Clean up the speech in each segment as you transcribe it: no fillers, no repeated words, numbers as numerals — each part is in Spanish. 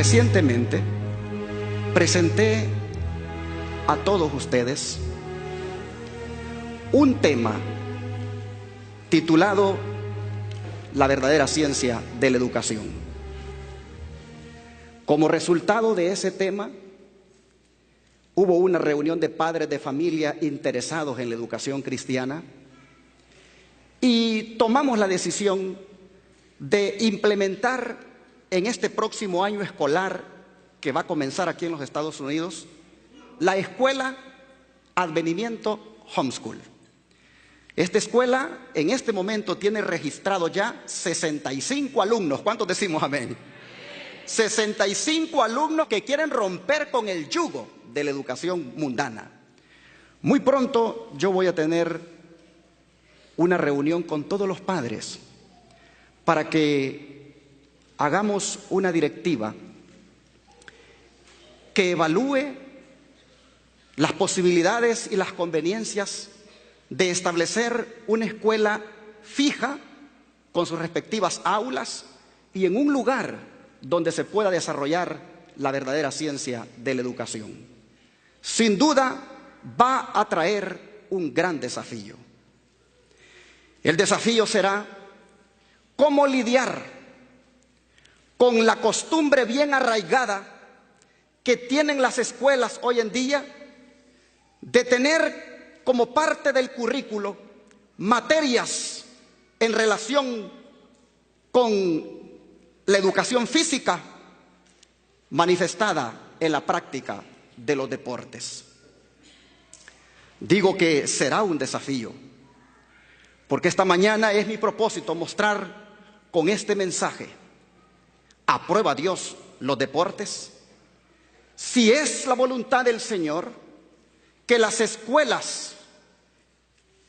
Recientemente presenté a todos ustedes un tema titulado La verdadera ciencia de la educación. Como resultado de ese tema, hubo una reunión de padres de familia interesados en la educación cristiana y tomamos la decisión de implementar en este próximo año escolar que va a comenzar aquí en los Estados Unidos la escuela Advenimiento Homeschool. Esta escuela en este momento tiene registrado ya 65 alumnos. ¿Cuántos decimos amén? 65 alumnos que quieren romper con el yugo de la educación mundana. Muy pronto yo voy a tener una reunión con todos los padres para que hagamos una directiva que evalúe las posibilidades y las conveniencias de establecer una escuela fija con sus respectivas aulas y en un lugar donde se pueda desarrollar la verdadera ciencia de la educación. Sin duda va a traer un gran desafío. El desafío será cómo lidiar con la costumbre bien arraigada que tienen las escuelas hoy en día de tener como parte del currículo materias en relación con la educación física manifestada en la práctica de los deportes. Digo que será un desafío, porque esta mañana es mi propósito mostrar con este mensaje: ¿aprueba Dios los deportes? Si es la voluntad del Señor que las escuelas,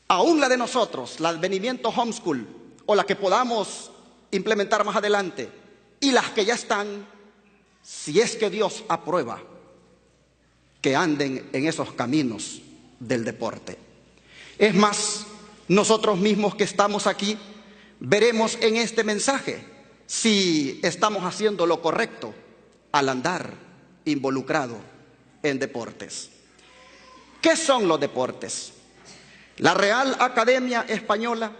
aún la de nosotros, la Advenimiento Homeschool o la que podamos implementar más adelante y las que ya están, si es que Dios aprueba que anden en esos caminos del deporte. Es más, nosotros mismos que estamos aquí veremos en este mensaje si estamos haciendo lo correcto al andar involucrado en deportes. ¿Qué son los deportes? La Real Academia Española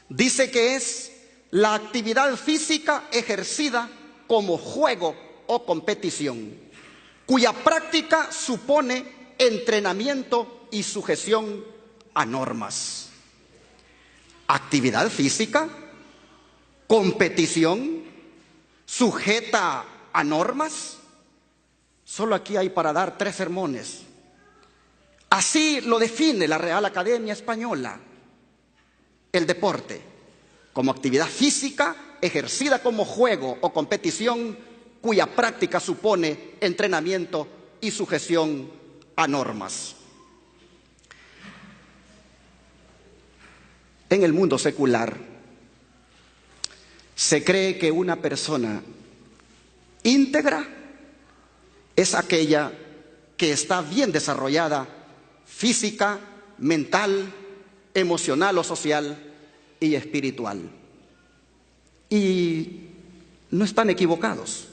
dice que es la actividad física ejercida como juego o competición, cuya práctica supone entrenamiento y sujeción a normas. Actividad física, competición, sujeta a normas. Solo aquí hay para dar 3 sermones. Así lo define la Real Academia Española: el deporte como actividad física ejercida como juego o competición cuya práctica supone entrenamiento y sujeción a normas. En el mundo secular se cree que una persona íntegra es aquella que está bien desarrollada física, mental, emocional o social y espiritual. Y no están equivocados,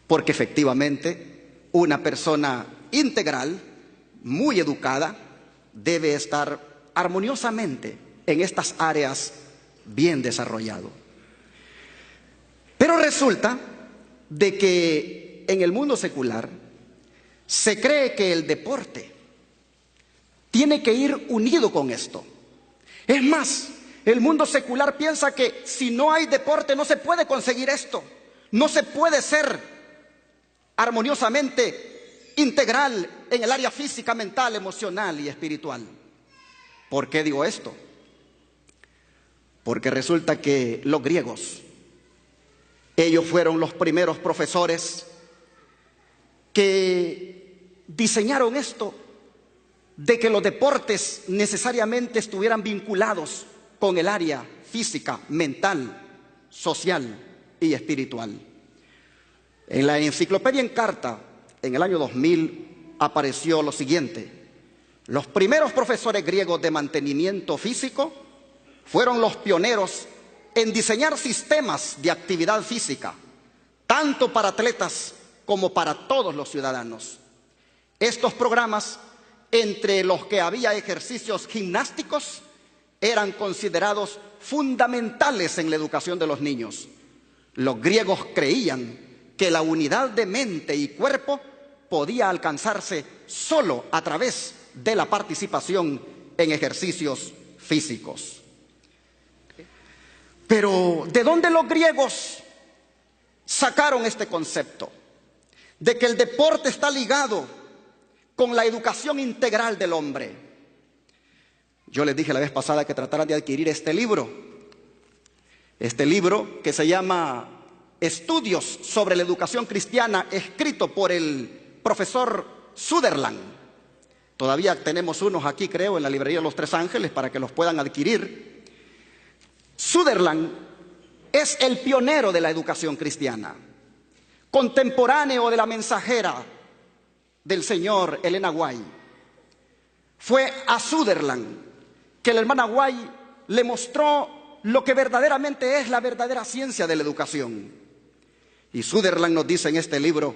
porque efectivamente una persona integral, muy educada, debe estar armoniosamente en estas áreas bien desarrollado. Pero resulta de que en el mundo secular se cree que el deporte tiene que ir unido con esto. Es más, el mundo secular piensa que si no hay deporte no se puede conseguir esto. No se puede ser armoniosamente integral en el área física, mental, emocional y espiritual. ¿Por qué digo esto? Porque resulta que los griegos, ellos fueron los primeros profesores que diseñaron esto de que los deportes necesariamente estuvieran vinculados con el área física, mental, social y espiritual. En la Enciclopedia Encarta, en el año 2000, apareció lo siguiente: los primeros profesores griegos de mantenimiento físico fueron los pioneros en diseñar sistemas de actividad física tanto para atletas como para todos los ciudadanos. Estos programas, entre los que había ejercicios gimnásticos, eran considerados fundamentales en la educación de los niños. Los griegos creían que la unidad de mente y cuerpo podía alcanzarse solo a través de la participación en ejercicios físicos. Pero ¿de dónde los griegos sacaron este concepto de que el deporte está ligado con la educación integral del hombre? Yo les dije la vez pasada que trataran de adquirir este libro que se llama Estudios sobre la Educación Cristiana, escrito por el profesor Sutherland. Todavía tenemos unos aquí, creo, en la librería de los Tres Ángeles para que los puedan adquirir. Sutherland es el pionero de la educación cristiana, contemporáneo de la mensajera del Señor, Elena White. Fue a Sutherland que la hermana White le mostró lo que verdaderamente es la verdadera ciencia de la educación. Y Sutherland nos dice en este libro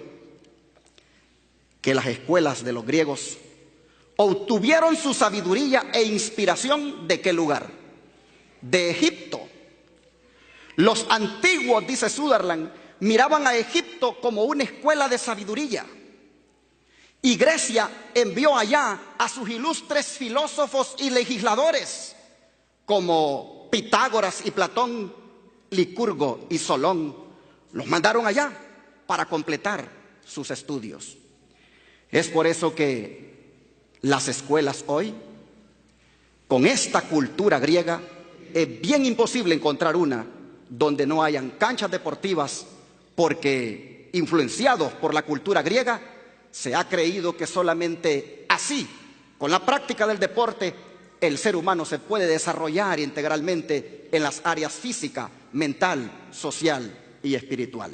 que las escuelas de los griegos obtuvieron su sabiduría e inspiración ¿de qué lugar? De Egipto. Los antiguos, dice Sutherland, miraban a Egipto como una escuela de sabiduría. Y Grecia envió allá a sus ilustres filósofos y legisladores, como Pitágoras y Platón, Licurgo y Solón. Los mandaron allá para completar sus estudios. Es por eso que las escuelas hoy, con esta cultura griega, es bien imposible encontrar una donde no hayan canchas deportivas, porque influenciados por la cultura griega, se ha creído que solamente así, con la práctica del deporte, el ser humano se puede desarrollar integralmente en las áreas física, mental, social y espiritual.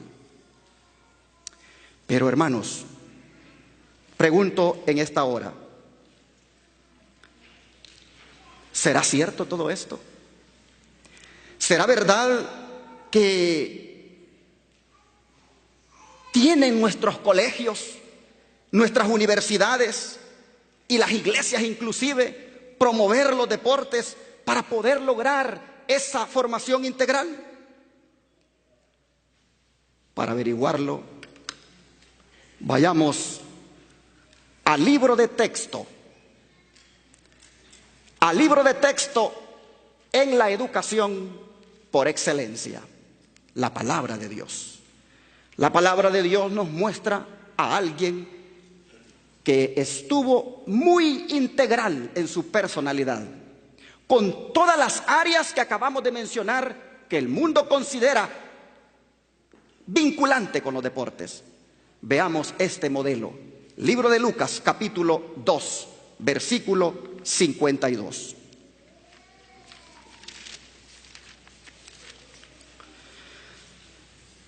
Pero hermanos, pregunto en esta hora, ¿será cierto todo esto? ¿Será verdad que tienen nuestros colegios, nuestras universidades y las iglesias inclusive promover los deportes para poder lograr esa formación integral? Para averiguarlo, vayamos al libro de texto en la educación por excelencia, la palabra de Dios. La palabra de Dios nos muestra a alguien que estuvo muy integral en su personalidad, con todas las áreas que acabamos de mencionar que el mundo considera vinculante con los deportes. Veamos este modelo. Libro de Lucas, capítulo 2, versículo 52.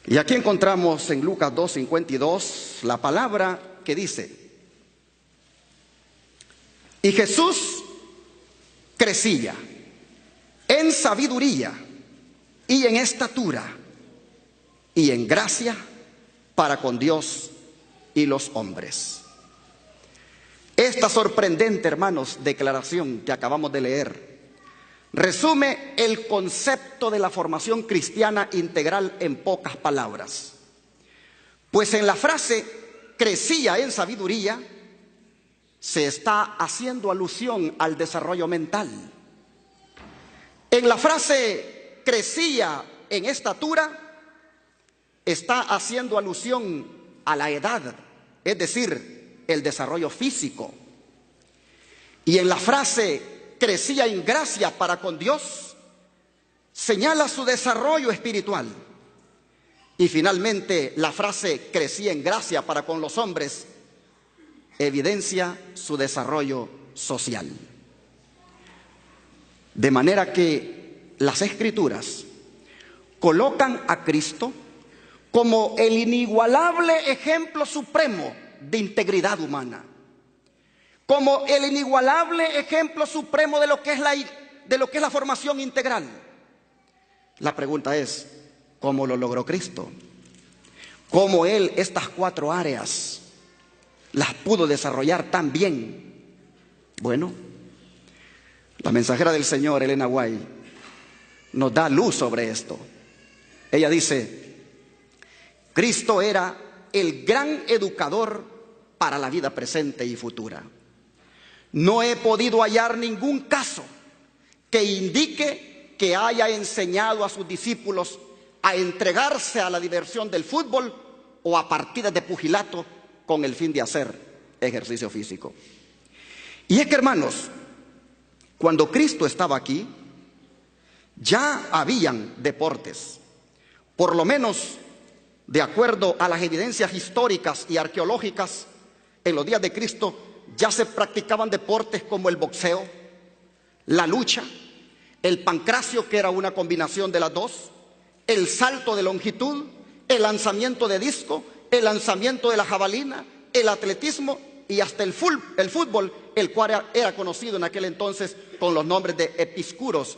Y aquí encontramos en Lucas 2:52 la palabra que dice: y Jesús crecía en sabiduría y en estatura y en gracia para con Dios y los hombres. Esta sorprendente, hermanos, declaración que acabamos de leer resume el concepto de la formación cristiana integral en pocas palabras. Pues en la frase crecía en sabiduría se está haciendo alusión al desarrollo mental. En la frase crecía en estatura está haciendo alusión a la edad, es decir, el desarrollo físico. Y en la frase crecía en gracia para con Dios señala su desarrollo espiritual. Y finalmente la frase crecía en gracia para con los hombres evidencia su desarrollo social. De manera que las Escrituras colocan a Cristo como el inigualable ejemplo supremo de integridad humana, como el inigualable ejemplo supremo de lo que es la formación integral. La pregunta es, ¿cómo lo logró Cristo? cómo Él estas 4 áreas las pudo desarrollar tan bien. Bueno, la mensajera del Señor, Elena White, nos da luz sobre esto. Ella dice: Cristo era el gran educador para la vida presente y futura. No he podido hallar ningún caso que indique que haya enseñado a sus discípulos a entregarse a la diversión del fútbol o a partidas de pugilato con el fin de hacer ejercicio físico. Y es que, hermanos, cuando Cristo estaba aquí, ya habían deportes. Por lo menos, de acuerdo a las evidencias históricas y arqueológicas, en los días de Cristo ya se practicaban deportes como el boxeo, la lucha, el pancracio, que era una combinación de las dos, el salto de longitud, el lanzamiento de disco, el lanzamiento de la jabalina, el atletismo y hasta el fútbol, el cual era conocido en aquel entonces con los nombres de episcuros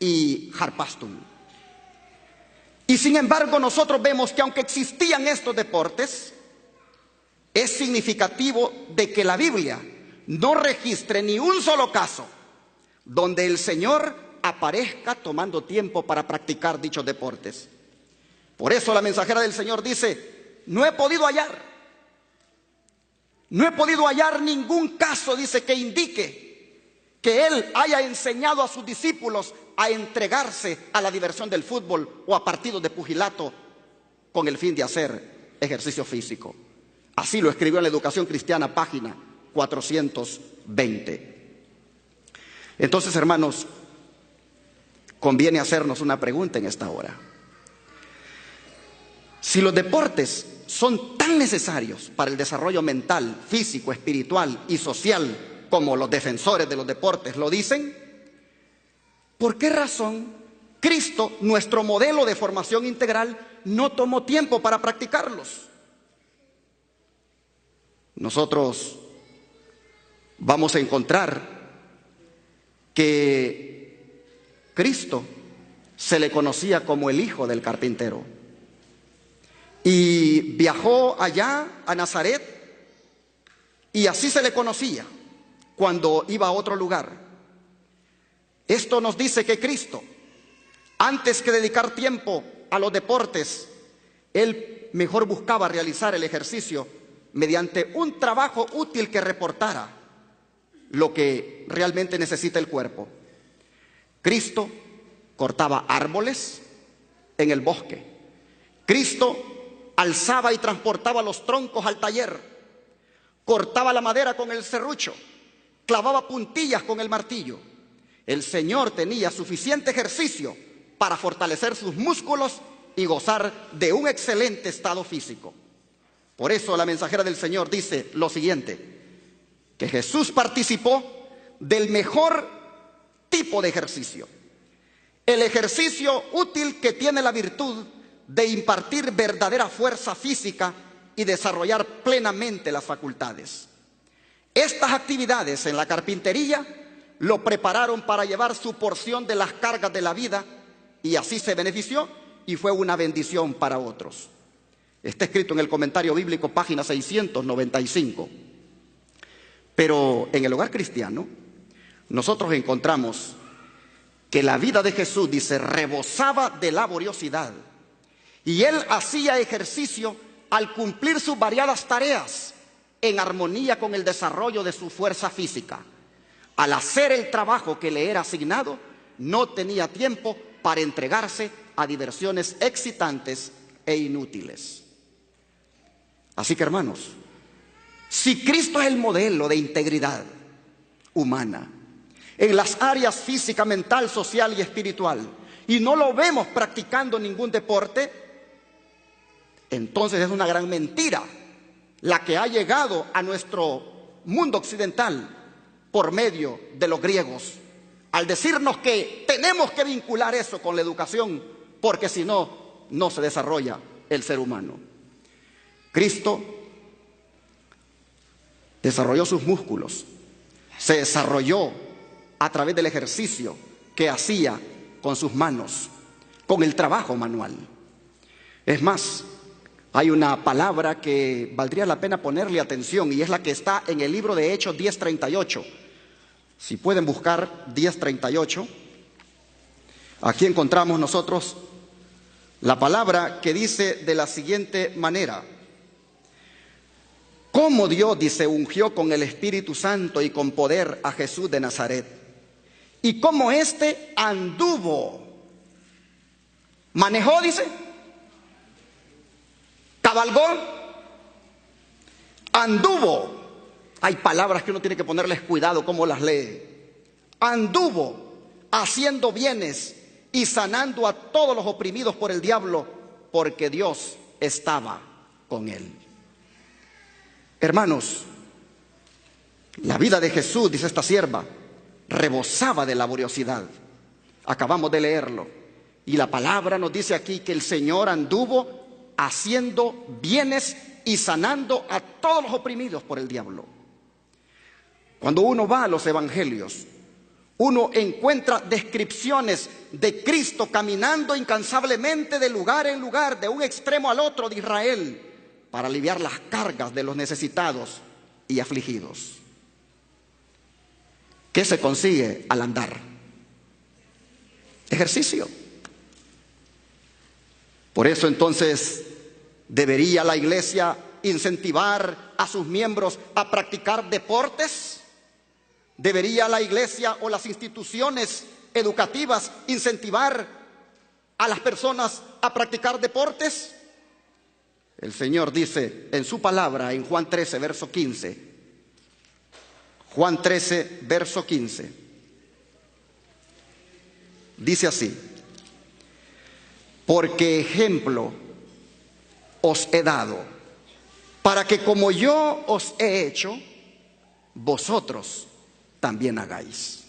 y harpastum. Y sin embargo, nosotros vemos que aunque existían estos deportes, es significativo de que la Biblia no registre ni un solo caso donde el Señor aparezca tomando tiempo para practicar dichos deportes. Por eso la mensajera del Señor dice: no he podido hallar ningún caso, dice, que indique que Él haya enseñado a sus discípulos a entregarse a la diversión del fútbol o a partidos de pugilato con el fin de hacer ejercicio físico. Así lo escribió en la Educación Cristiana, página 420. Entonces, hermanos, conviene hacernos una pregunta en esta hora. Si los deportes son tan necesarios para el desarrollo mental, físico, espiritual y social como los defensores de los deportes lo dicen, ¿por qué razón Cristo, nuestro modelo de formación integral, no tomó tiempo para practicarlos? Nosotros vamos a encontrar que Cristo se le conocía como el hijo del carpintero y viajó allá a Nazaret, y así se le conocía cuando iba a otro lugar. Esto nos dice que Cristo, antes que dedicar tiempo a los deportes, Él mejor buscaba realizar el ejercicio mediante un trabajo útil que reportara lo que realmente necesita el cuerpo. Cristo cortaba árboles en el bosque. Cristo alzaba y transportaba los troncos al taller. Cortaba la madera con el serrucho. Clavaba puntillas con el martillo. El Señor tenía suficiente ejercicio para fortalecer sus músculos y gozar de un excelente estado físico. Por eso la mensajera del Señor dice lo siguiente: que Jesús participó del mejor tipo de ejercicio, el ejercicio útil que tiene la virtud de impartir verdadera fuerza física y desarrollar plenamente las facultades. Estas actividades en la carpintería lo prepararon para llevar su porción de las cargas de la vida, y así se benefició y fue una bendición para otros. Está escrito en el comentario bíblico, página 695. Pero en el hogar cristiano, nosotros encontramos que la vida de Jesús, dice, rebosaba de laboriosidad. Y Él hacía ejercicio al cumplir sus variadas tareas en armonía con el desarrollo de su fuerza física. Al hacer el trabajo que le era asignado, no tenía tiempo para entregarse a diversiones excitantes e inútiles. Así que, hermanos, si Cristo es el modelo de integridad humana en las áreas física, mental, social y espiritual, y no lo vemos practicando ningún deporte, entonces es una gran mentira la que ha llegado a nuestro mundo occidental por medio de los griegos, al decirnos que tenemos que vincular eso con la educación, porque si no, no se desarrolla el ser humano. Cristo desarrolló sus músculos, se desarrolló a través del ejercicio que hacía con sus manos, con el trabajo manual. Es más, Hay una palabra que valdría la pena ponerle atención y es la que está en el libro de Hechos 10:38. Si pueden buscar 10:38, aquí encontramos nosotros la palabra que dice de la siguiente manera: cómo Dios, dice, ungió con el Espíritu Santo y con poder a Jesús de Nazaret, y cómo éste anduvo, manejó, dice, cabalgó, anduvo. Hay palabras que uno tiene que ponerles cuidado cómo las lee. Anduvo haciendo bienes y sanando a todos los oprimidos por el diablo, porque Dios estaba con él. Hermanos, la vida de Jesús, dice esta sierva, rebosaba de laboriosidad. Acabamos de leerlo. Y la palabra nos dice aquí que el Señor anduvo haciendo bienes y sanando a todos los oprimidos por el diablo. Cuando uno va a los evangelios, uno encuentra descripciones de Cristo caminando incansablemente de lugar en lugar, de un extremo al otro de Israel, para aliviar las cargas de los necesitados y afligidos. ¿Qué se consigue al andar? Ejercicio. Por eso entonces debería la iglesia incentivar a sus miembros a practicar deportes. ¿Debería la iglesia o las instituciones educativas incentivar a las personas a practicar deportes? El Señor dice en su palabra en Juan 13, verso 15. Juan 13, verso 15. Dice así: porque ejemplo os he dado, para que como yo os he hecho, vosotros también hagáis.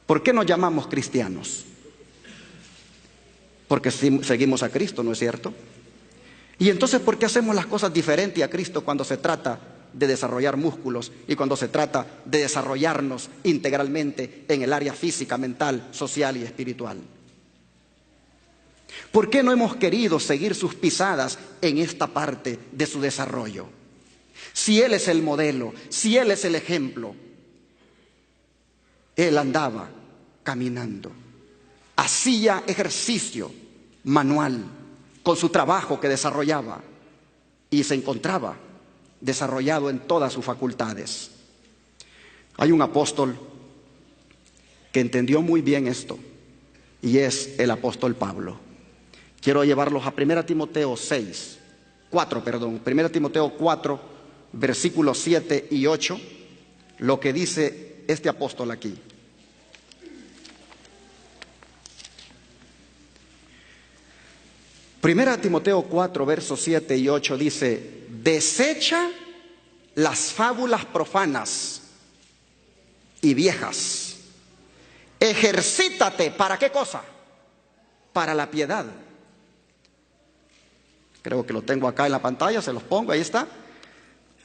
¿Por qué nos llamamos cristianos? Porque seguimos a Cristo, ¿no es cierto? Y entonces, ¿por qué hacemos las cosas diferentes a Cristo cuando se trata de desarrollar músculos y cuando se trata de desarrollarnos integralmente en el área física, mental, social y espiritual? ¿Por qué no hemos querido seguir sus pisadas en esta parte de su desarrollo? Si Él es el modelo, si Él es el ejemplo, Él andaba caminando, hacía ejercicio manual con su trabajo que desarrollaba y se encontraba desarrollado en todas sus facultades. Hay un apóstol que entendió muy bien esto y es el apóstol Pablo. Quiero llevarlos a 1 Timoteo 4, versículos 7 y 8, lo que dice este apóstol aquí. Primera Timoteo 4, versos 7 y 8 dice: desecha las fábulas profanas y viejas. Ejercítate, ¿para qué cosa? Para la piedad. Creo que lo tengo acá en la pantalla, se los pongo, ahí está.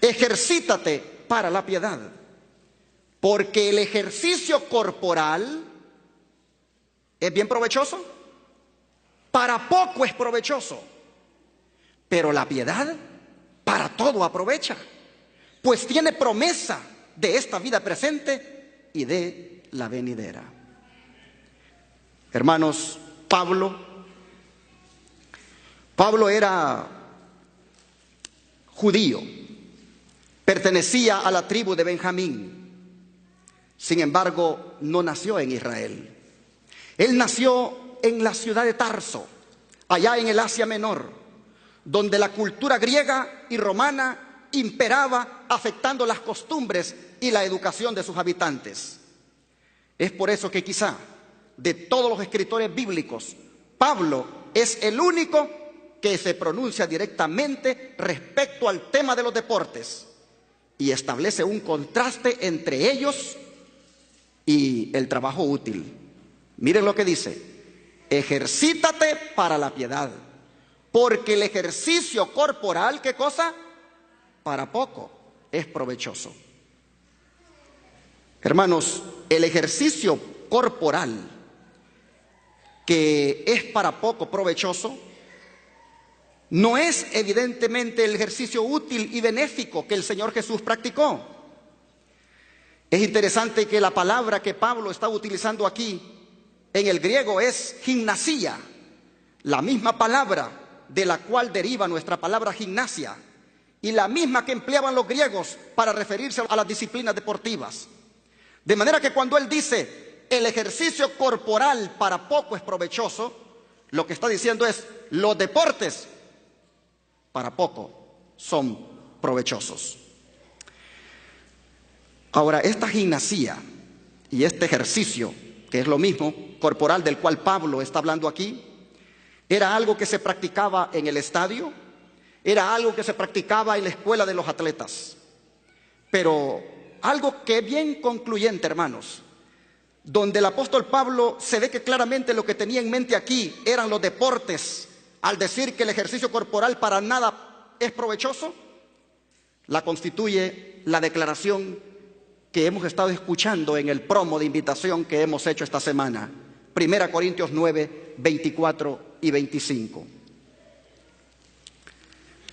Ejercítate para la piedad, porque el ejercicio corporal es bien provechoso, para poco es provechoso, pero la piedad para todo aprovecha, pues tiene promesa de esta vida presente y de la venidera. Hermanos, Pablo era judío, pertenecía a la tribu de Benjamín. Sin embargo, no nació en Israel. Él nació en la ciudad de Tarso, allá en el Asia Menor, donde la cultura griega y romana imperaba, afectando las costumbres y la educación de sus habitantes. Es por eso que quizá de todos los escritores bíblicos, Pablo es el único que se pronuncia directamente respecto al tema de los deportes y establece un contraste entre ellos y el trabajo útil. Miren lo que dice: ejercítate para la piedad, porque el ejercicio corporal, ¿qué cosa? Para poco es provechoso. Hermanos, el ejercicio corporal que es para poco provechoso no es evidentemente el ejercicio útil y benéfico que el Señor Jesús practicó. Es interesante que la palabra que Pablo está utilizando aquí en el griego es gimnasia, la misma palabra de la cual deriva nuestra palabra gimnasia y la misma que empleaban los griegos para referirse a las disciplinas deportivas. De manera que cuando él dice el ejercicio corporal para poco es provechoso, lo que está diciendo es los deportes para poco son provechosos. Ahora, esta gimnasia y este ejercicio, que es lo mismo, corporal del cual Pablo está hablando aquí, era algo que se practicaba en el estadio, era algo que se practicaba en la escuela de los atletas. Pero algo que es bien concluyente, hermanos, donde el apóstol Pablo se ve que claramente lo que tenía en mente aquí eran los deportes, al decir que el ejercicio corporal para nada es provechoso, la constituye la declaración que hemos estado escuchando en el promo de invitación que hemos hecho esta semana. 1 Corintios 9, 24 y 25.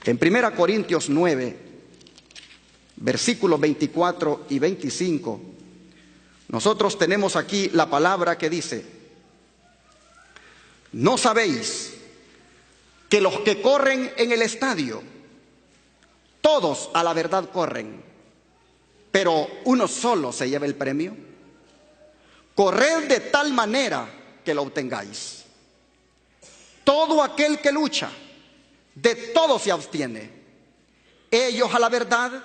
En 1 Corintios 9, versículos 24 y 25, nosotros tenemos aquí la palabra que dice: ¿no sabéis que los que corren en el estadio, todos a la verdad corren, pero uno solo se lleva el premio? Corred de tal manera que lo obtengáis. Todo aquel que lucha, de todo se abstiene. Ellos a la verdad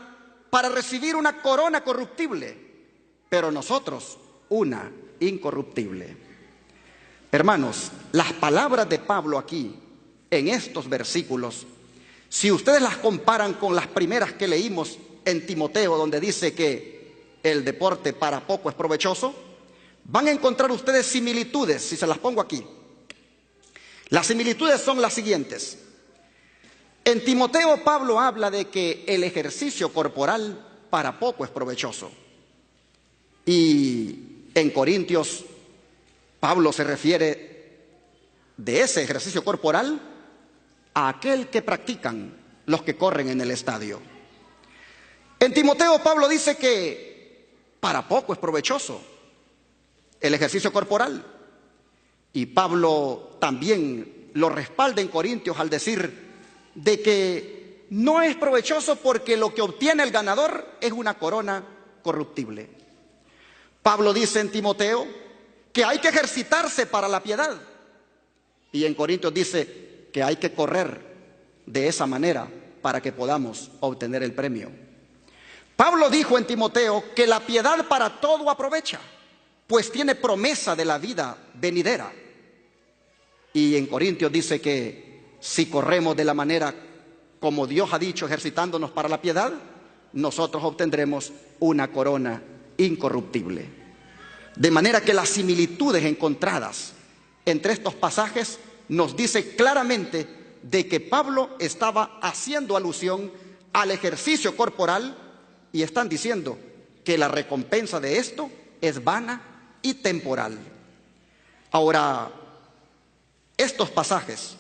para recibir una corona corruptible, pero nosotros una incorruptible. Hermanos, las palabras de Pablo aquí, en estos versículos, si ustedes las comparan con las primeras que leímos en Timoteo, donde dice que el deporte para poco es provechoso, van a encontrar ustedes similitudes, si se las pongo aquí. Las similitudes son las siguientes. En Timoteo, Pablo habla de que el ejercicio corporal para poco es provechoso. Y en Corintios, Pablo se refiere de ese ejercicio corporal a aquel que practican los que corren en el estadio. En Timoteo, Pablo dice que para poco es provechoso el ejercicio corporal. Y Pablo también lo respalda en Corintios al decir de que no es provechoso porque lo que obtiene el ganador es una corona corruptible. Pablo dice en Timoteo que hay que ejercitarse para la piedad. Y en Corintios dice que hay que correr de esa manera para que podamos obtener el premio. Pablo dijo en Timoteo que la piedad para todo aprovecha, pues tiene promesa de la vida venidera. Y en Corintios dice que si corremos de la manera como Dios ha dicho, ejercitándonos para la piedad, nosotros obtendremos una corona incorruptible. De manera que las similitudes encontradas entre estos pasajes nos dice claramente de que Pablo estaba haciendo alusión al ejercicio corporal y están diciendo que la recompensa de esto es vana y temporal. Ahora, estos pasajes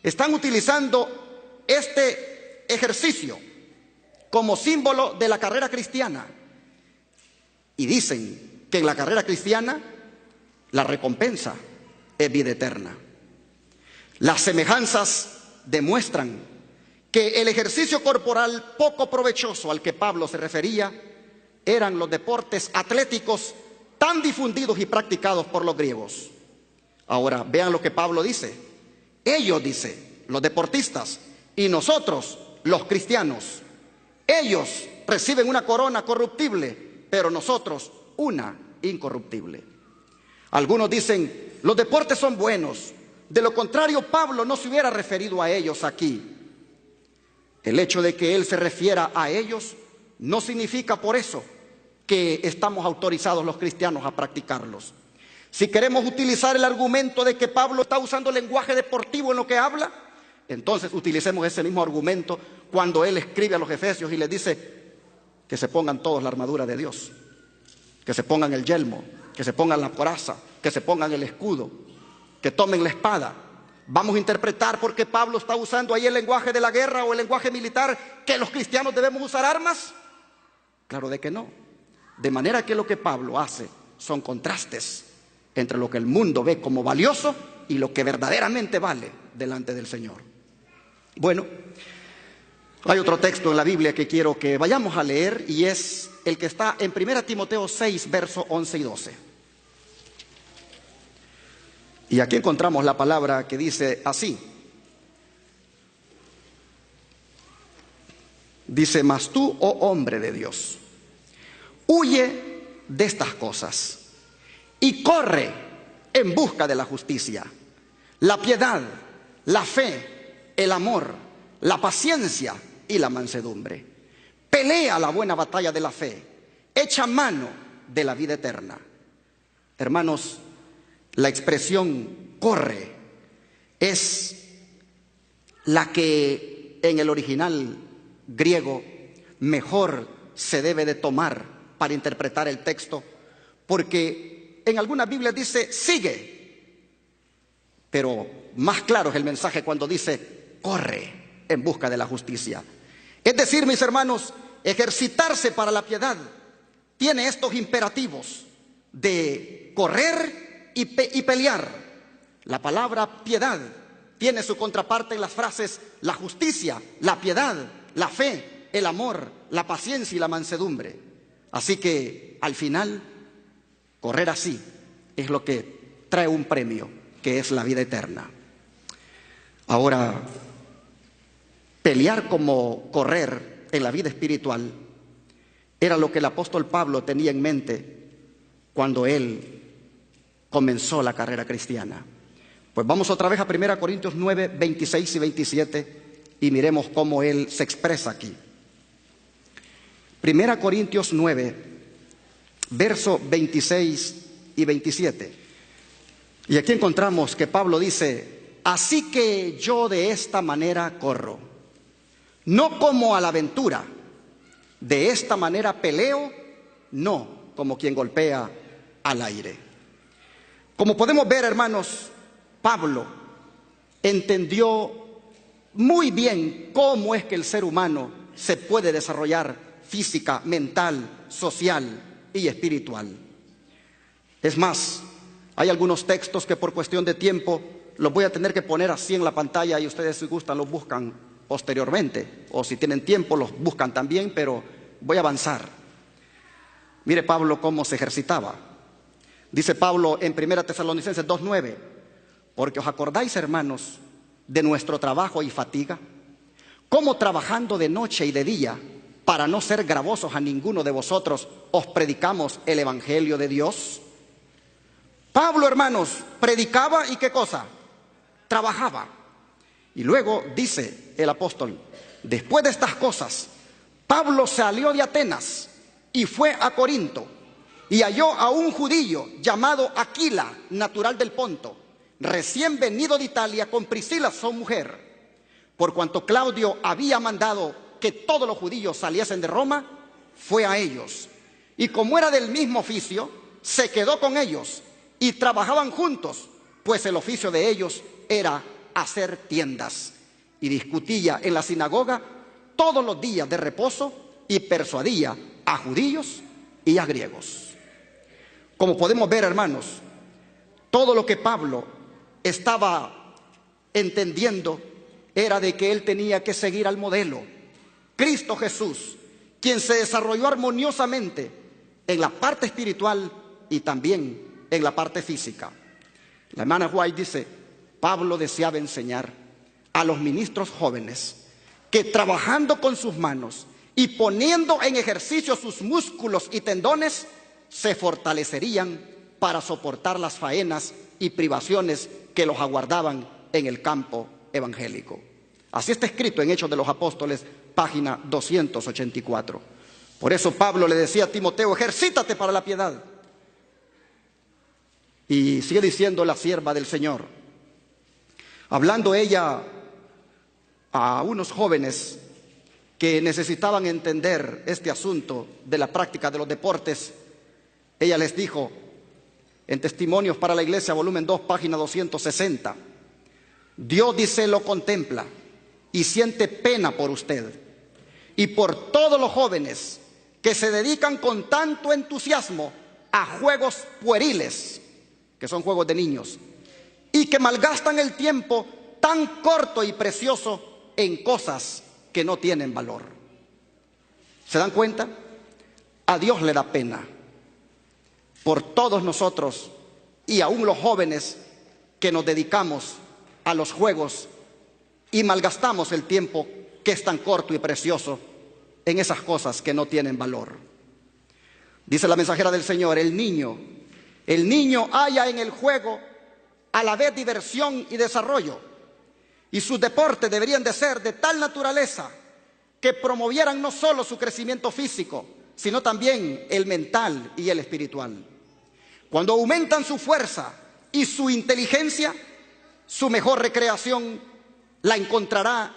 están utilizando este ejercicio como símbolo de la carrera cristiana y dicen que en la carrera cristiana la recompensa es vida eterna. Las semejanzas demuestran que el ejercicio corporal poco provechoso al que Pablo se refería eran los deportes atléticos tan difundidos y practicados por los griegos. Ahora, vean lo que Pablo dice. Ellos, dice, los deportistas, y nosotros, los cristianos, ellos reciben una corona corruptible, pero nosotros una incorruptible. Algunos dicen, los deportes son buenos. De lo contrario, Pablo no se hubiera referido a ellos aquí. El hecho de que él se refiera a ellos no significa por eso que estamos autorizados los cristianos a practicarlos. Si queremos utilizar el argumento de que Pablo está usando lenguaje deportivo en lo que habla, entonces utilicemos ese mismo argumento cuando él escribe a los efesios y les dice que se pongan todos la armadura de Dios, que se pongan el yelmo, que se pongan la coraza, que se pongan el escudo, que tomen la espada, Vamos a interpretar por qué Pablo está usando ahí el lenguaje de la guerra o el lenguaje militar, que los cristianos debemos usar armas. Claro de que no. De manera que lo que Pablo hace son contrastes entre lo que el mundo ve como valioso y lo que verdaderamente vale delante del Señor. Bueno, hay otro texto en la Biblia que quiero que vayamos a leer, y es el que está en 1 Timoteo 6, versos 11 y 12. Y aquí encontramos la palabra que dice así. Dice: mas tú, oh hombre de Dios, huye de estas cosas y corre en busca de la justicia, la piedad, la fe, el amor, la paciencia y la mansedumbre. Pelea la buena batalla de la fe, echa mano de la vida eterna. Hermanos, la expresión corre es la que en el original griego mejor se debe de tomar para interpretar el texto, porque en algunas Biblias dice sigue, pero más claro es el mensaje cuando dice corre en busca de la justicia. Es decir, mis hermanos, ejercitarse para la piedad tiene estos imperativos de correr y pelear. La palabra piedad tiene su contraparte en las frases la justicia, la piedad, la fe, el amor, la paciencia y la mansedumbre. Así que al final, correr así es lo que trae un premio, que es la vida eterna. Ahora, pelear como correr en la vida espiritual era lo que el apóstol Pablo tenía en mente cuando él comenzó la carrera cristiana. Pues vamos otra vez a 1 Corintios 9, 26 y 27 y miremos cómo él se expresa aquí. 1 Corintios 9, versos 26 y 27. Y aquí encontramos que Pablo dice: así que yo de esta manera corro, no como a la aventura, de esta manera peleo, no como quien golpea al aire. Como podemos ver, hermanos, Pablo entendió muy bien cómo es que el ser humano se puede desarrollar física, mental, social y espiritual. Es más, hay algunos textos que por cuestión de tiempo los voy a tener que poner así en la pantalla, y ustedes, si gustan, los buscan posteriormente, o si tienen tiempo los buscan también, pero voy a avanzar. Mire Pablo cómo se ejercitaba. Dice Pablo en 1 Tesalonicenses 2:9: porque os acordáis, hermanos, de nuestro trabajo y fatiga, cómo trabajando de noche y de día, para no ser gravosos a ninguno de vosotros, os predicamos el evangelio de Dios. Pablo, hermanos, predicaba, ¿y qué cosa? Trabajaba. Y luego dice el apóstol: después de estas cosas, Pablo salió de Atenas y fue a Corinto, y halló a un judío llamado Aquila, natural del Ponto, recién venido de Italia, con Priscila su mujer. Por cuanto Claudio había mandado que todos los judíos saliesen de Roma, fue a ellos. Y como era del mismo oficio, se quedó con ellos y trabajaban juntos, pues el oficio de ellos era hacer tiendas. Y discutía en la sinagoga todos los días de reposo y persuadía a judíos y a griegos. Como podemos ver, hermanos, todo lo que Pablo estaba entendiendo era de que él tenía que seguir al modelo, Cristo Jesús, quien se desarrolló armoniosamente en la parte espiritual y también en la parte física. La hermana White dice: Pablo deseaba enseñar a los ministros jóvenes que trabajando con sus manos y poniendo en ejercicio sus músculos y tendones, se fortalecerían para soportar las faenas y privaciones que los aguardaban en el campo evangélico. Así está escrito en Hechos de los Apóstoles, página 284. Por eso Pablo le decía a Timoteo: ejercítate para la piedad. Y sigue diciendo la sierva del Señor, hablando ella a unos jóvenes que necesitaban entender este asunto de la práctica de los deportes. Ella les dijo en Testimonios para la Iglesia, volumen 2, página 260: Dios, dice, lo contempla y siente pena por usted y por todos los jóvenes que se dedican con tanto entusiasmo a juegos pueriles, que son juegos de niños, y que malgastan el tiempo tan corto y precioso en cosas que no tienen valor. ¿Se dan cuenta? A Dios le da pena por todos nosotros y aún los jóvenes que nos dedicamos a los juegos y malgastamos el tiempo que es tan corto y precioso en esas cosas que no tienen valor. Dice la mensajera del Señor, el niño halla en el juego a la vez diversión y desarrollo, y sus deportes deberían de ser de tal naturaleza que promovieran no solo su crecimiento físico, sino también el mental y el espiritual. Cuando aumentan su fuerza y su inteligencia, su mejor recreación la encontrará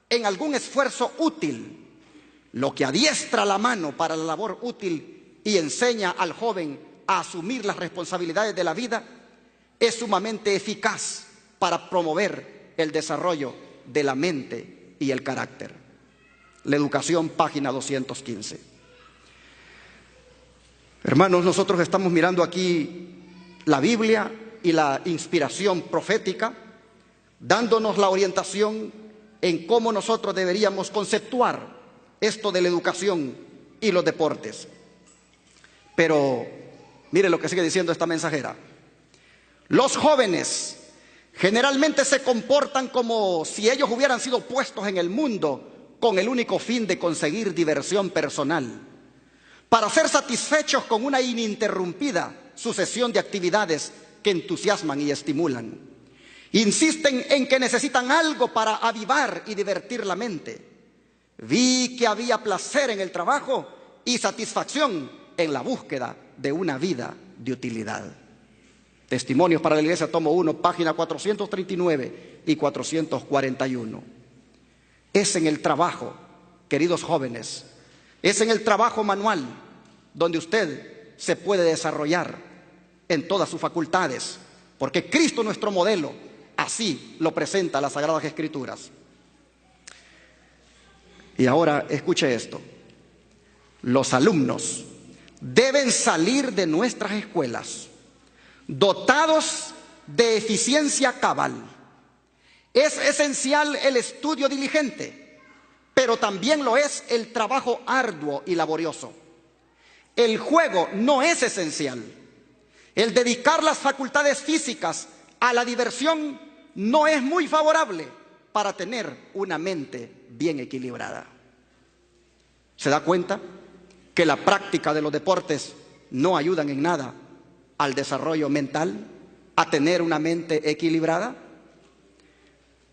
en algún esfuerzo útil. Lo que adiestra la mano para la labor útil y enseña al joven a asumir las responsabilidades de la vida es sumamente eficaz para promover el desarrollo de la mente y el carácter. La educación, página 215. Hermanos, nosotros estamos mirando aquí la Biblia y la inspiración profética, dándonos la orientación en cómo nosotros deberíamos conceptuar esto de la educación y los deportes. Pero mire lo que sigue diciendo esta mensajera. Los jóvenes generalmente se comportan como si ellos hubieran sido puestos en el mundo con el único fin de conseguir diversión personal, para ser satisfechos con una ininterrumpida sucesión de actividades que entusiasman y estimulan. Insisten en que necesitan algo para avivar y divertir la mente. Vi que había placer en el trabajo y satisfacción en la búsqueda de una vida de utilidad. Testimonios para la Iglesia, tomo 1, página 439 y 441. Es en el trabajo, queridos jóvenes, es en el trabajo manual donde usted se puede desarrollar en todas sus facultades, porque Cristo, nuestro modelo, así lo presenta las Sagradas Escrituras. Y ahora escuche esto: los alumnos deben salir de nuestras escuelas dotados de eficiencia cabal. Es esencial el estudio diligente, pero también lo es el trabajo arduo y laborioso. El juego no es esencial. El dedicar las facultades físicas a la diversión no es muy favorable para tener una mente bien equilibrada. ¿Se da cuenta que la práctica de los deportes no ayudan en nada al desarrollo mental, a tener una mente equilibrada?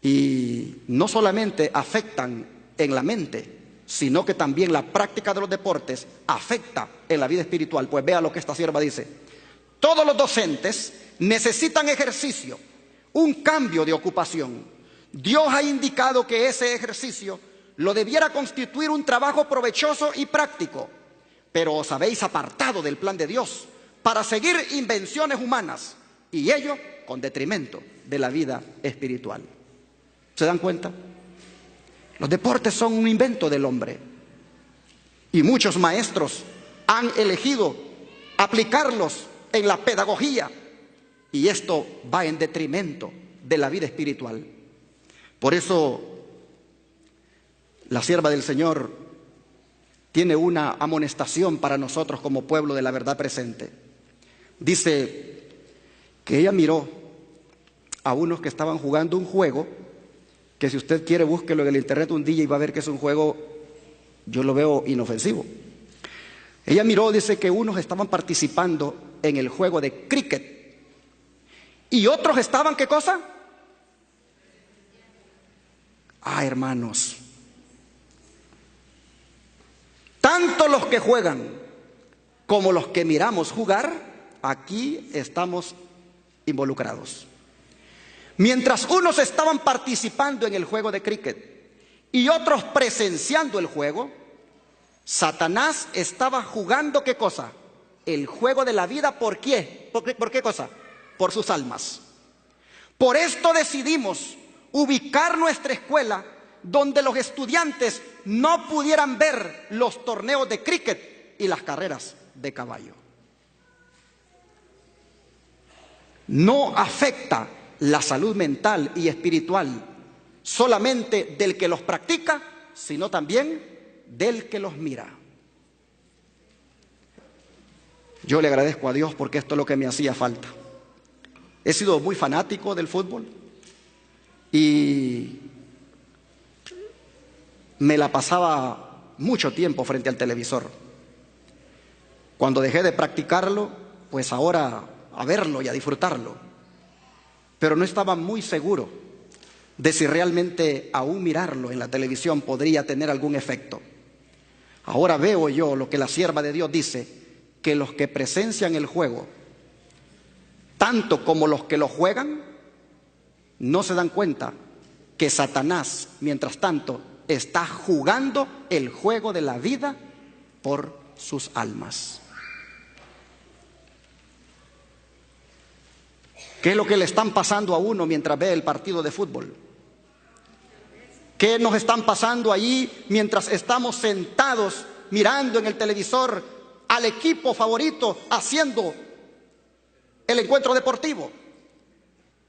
Y no solamente afectan en la mente, sino que también la práctica de los deportes afecta en la vida espiritual. Pues vea lo que esta sierva dice: todos los docentes necesitan ejercicio, un cambio de ocupación. Dios ha indicado que ese ejercicio lo debiera constituir un trabajo provechoso y práctico, pero os habéis apartado del plan de Dios para seguir invenciones humanas, y ello con detrimento de la vida espiritual. ¿Se dan cuenta? Los deportes son un invento del hombre, y muchos maestros han elegido aplicarlos en la pedagogía, y esto va en detrimento de la vida espiritual. Por eso la sierva del Señor tiene una amonestación para nosotros como pueblo de la verdad presente. Dice que ella miró a unos que estaban jugando un juego, que si usted quiere búsquelo en el internet un día y va a ver que es un juego, yo lo veo inofensivo. Ella miró, dice que unos estaban participando en el juego de cricket y otros estaban, ¿qué cosa? Hermanos, tanto los que juegan como los que miramos jugar, aquí estamos involucrados. Mientras unos estaban participando en el juego de cricket y otros presenciando el juego, Satanás estaba jugando, ¿qué cosa? El juego de la vida. ¿Por qué? ¿Por qué cosa? Por sus almas. Por esto decidimos ubicar nuestra escuela donde los estudiantes no pudieran ver los torneos de cricket y las carreras de caballo. No afecta la salud mental y espiritual solamente del que los practica, sino también del que los mira. Yo le agradezco a Dios porque esto es lo que me hacía falta. He sido muy fanático del fútbol y me la pasaba mucho tiempo frente al televisor. Cuando dejé de practicarlo, pues ahora a verlo y a disfrutarlo. Pero no estaba muy seguro de si realmente aún mirarlo en la televisión podría tener algún efecto. Ahora veo yo lo que la sierva de Dios dice, que los que presencian el juego, tanto como los que lo juegan, no se dan cuenta que Satanás, mientras tanto, está jugando el juego de la vida por sus almas. ¿Qué es lo que le están pasando a uno mientras ve el partido de fútbol? ¿Qué nos están pasando allí mientras estamos sentados mirando en el televisor al equipo favorito haciendo el encuentro deportivo?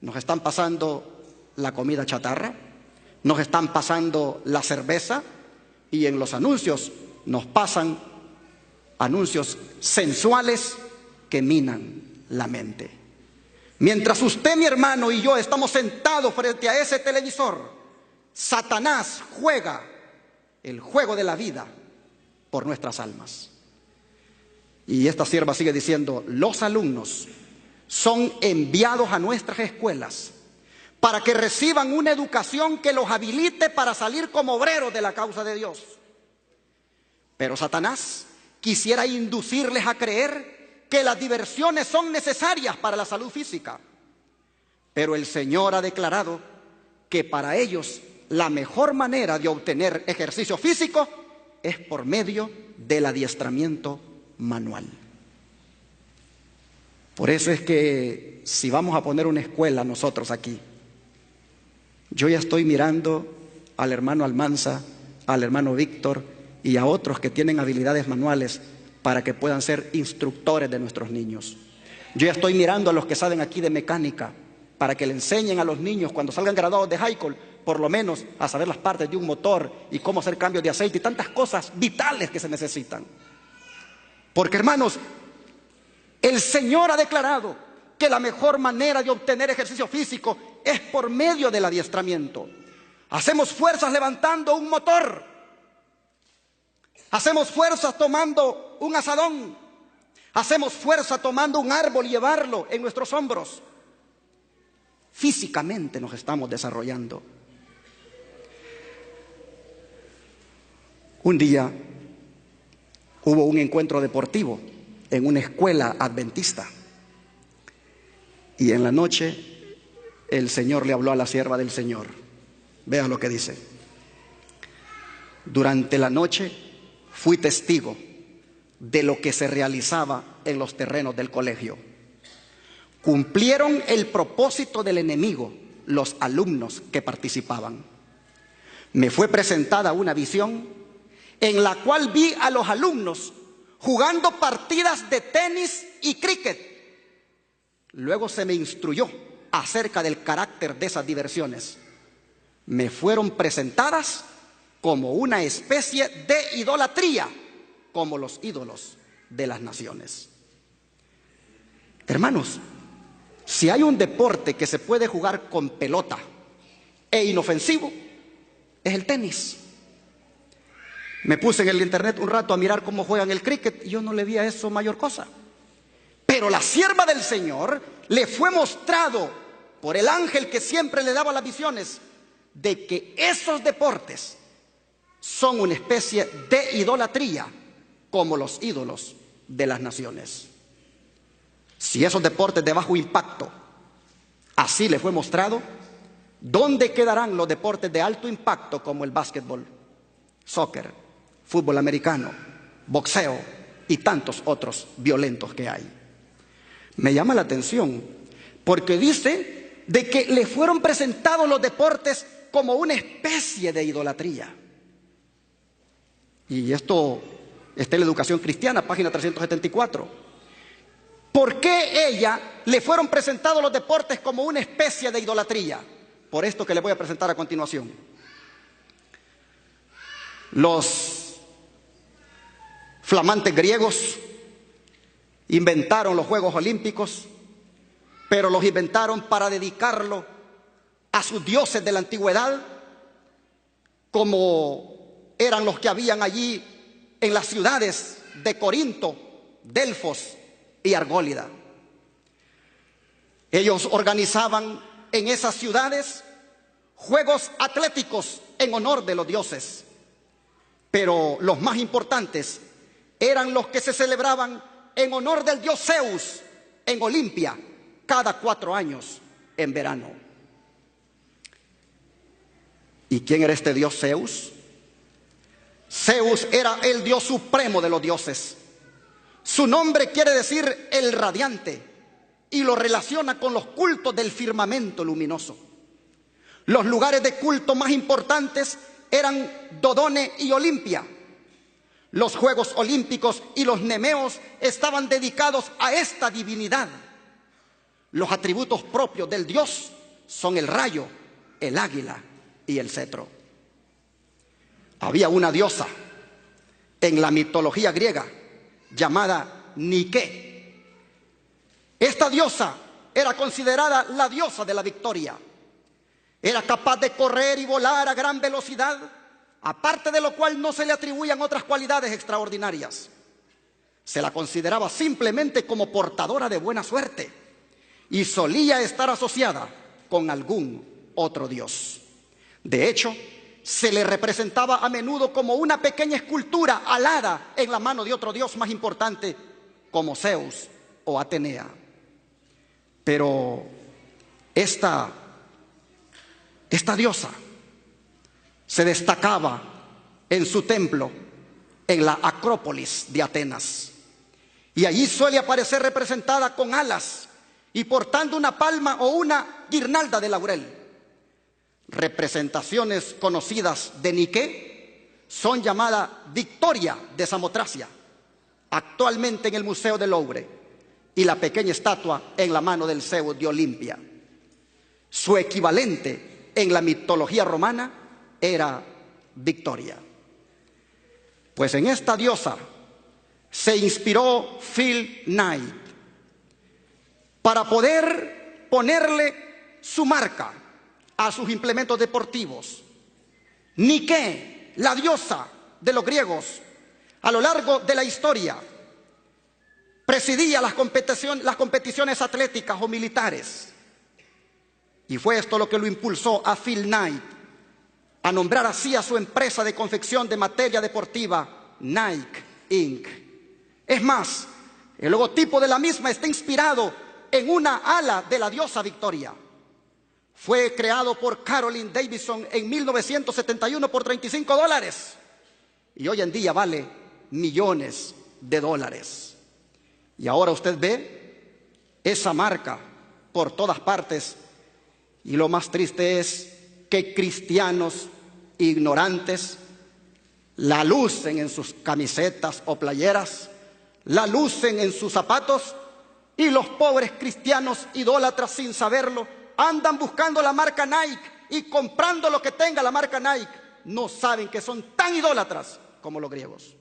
Nos están pasando la comida chatarra, nos están pasando la cerveza y en los anuncios nos pasan anuncios sensuales que minan la mente. Mientras usted, mi hermano, y yo estamos sentados frente a ese televisor, Satanás juega el juego de la vida por nuestras almas. Y esta sierva sigue diciendo, los alumnos son enviados a nuestras escuelas para que reciban una educación que los habilite para salir como obreros de la causa de Dios. Pero Satanás quisiera inducirles a creer que las diversiones son necesarias para la salud física. Pero el Señor ha declarado que para ellos la mejor manera de obtener ejercicio físico es por medio del adiestramiento manual. Por eso es que si vamos a poner una escuela nosotros aquí, yo ya estoy mirando al hermano Almanza, al hermano Víctor y a otros que tienen habilidades manuales para que puedan ser instructores de nuestros niños. Yo ya estoy mirando a los que saben aquí de mecánica para que le enseñen a los niños cuando salgan graduados de high school, por lo menos a saber las partes de un motor y cómo hacer cambios de aceite y tantas cosas vitales que se necesitan. Porque, hermanos, el Señor ha declarado que la mejor manera de obtener ejercicio físico es por medio del adiestramiento. Hacemos fuerzas levantando un motor. Hacemos fuerzas tomando un azadón. Hacemos fuerza tomando un árbol y llevarlo en nuestros hombros. Físicamente nos estamos desarrollando. Un día hubo un encuentro deportivo en una escuela adventista. Y en la noche el Señor le habló a la sierva del Señor. Vea lo que dice. Durante la noche fui testigo de lo que se realizaba en los terrenos del colegio. Cumplieron el propósito del enemigo los alumnos que participaban. Me fue presentada una visión en la cual vi a los alumnos jugando partidas de tenis y cricket. Luego se me instruyó acerca del carácter de esas diversiones. Me fueron presentadas como una especie de idolatría, como los ídolos de las naciones. Hermanos, si hay un deporte que se puede jugar con pelota e inofensivo, es el tenis. Me puse en el internet un rato a mirar cómo juegan el cricket y yo no le vi a eso mayor cosa. Pero la sierva del Señor le fue mostrado por el ángel que siempre le daba las visiones de que esos deportes son una especie de idolatría como los ídolos de las naciones. Si esos deportes de bajo impacto, así le fue mostrado, ¿dónde quedarán los deportes de alto impacto como el básquetbol, soccer, fútbol americano, boxeo y tantos otros violentos que hay? Me llama la atención porque dice de que le fueron presentados los deportes como una especie de idolatría. Y esto está en la Educación Cristiana, página 374. ¿Por qué ella le fueron presentados los deportes como una especie de idolatría? Por esto que le voy a presentar a continuación. Los flamantes griegos inventaron los Juegos Olímpicos, pero los inventaron para dedicarlo a sus dioses de la antigüedad, como eran los que habían allí en las ciudades de Corinto, Delfos y Argólida. Ellos organizaban en esas ciudades juegos atléticos en honor de los dioses, pero los más importantes eran los que se celebraban en honor del dios Zeus en Olimpia cada 4 años en verano. ¿Y quién era este dios Zeus? Zeus era el dios supremo de los dioses. Su nombre quiere decir el radiante y lo relaciona con los cultos del firmamento luminoso. Los lugares de culto más importantes eran Dodone y Olimpia. Los Juegos Olímpicos y los Nemeos estaban dedicados a esta divinidad. Los atributos propios del dios son el rayo, el águila y el cetro. Había una diosa en la mitología griega llamada Nike. Esta diosa era considerada la diosa de la victoria. Era capaz de correr y volar a gran velocidad, aparte de lo cual no se le atribuían otras cualidades extraordinarias. Se la consideraba simplemente como portadora de buena suerte y solía estar asociada con algún otro dios. De hecho, se le representaba a menudo como una pequeña escultura alada en la mano de otro dios más importante, como Zeus o Atenea. Pero esta diosa se destacaba en su templo en la Acrópolis de Atenas, y allí suele aparecer representada con alas y portando una palma o una guirnalda de laurel. Representaciones conocidas de Nike son llamadas Victoria de Samotracia, actualmente en el Museo del Louvre, y la pequeña estatua en la mano del Zeus de Olimpia. Su equivalente en la mitología romana era Victoria. Pues en esta diosa se inspiró Phil Knight para poder ponerle su marca a sus implementos deportivos. Nike, la diosa de los griegos, a lo largo de la historia presidía las competiciones atléticas o militares. Y fue esto lo que lo impulsó a Phil Knight a nombrar así a su empresa de confección de materia deportiva, Nike Inc. Es más, el logotipo de la misma está inspirado en una ala de la diosa Victoria. Fue creado por Caroline Davidson en 1971 por $35 y hoy en día vale millones de dólares. Y ahora usted ve esa marca por todas partes, y lo más triste es que cristianos ignorantes la lucen en sus camisetas o playeras, la lucen en sus zapatos, y los pobres cristianos idólatras, sin saberlo, andan buscando la marca Nike y comprando lo que tenga la marca Nike. No saben que son tan idólatras como los griegos.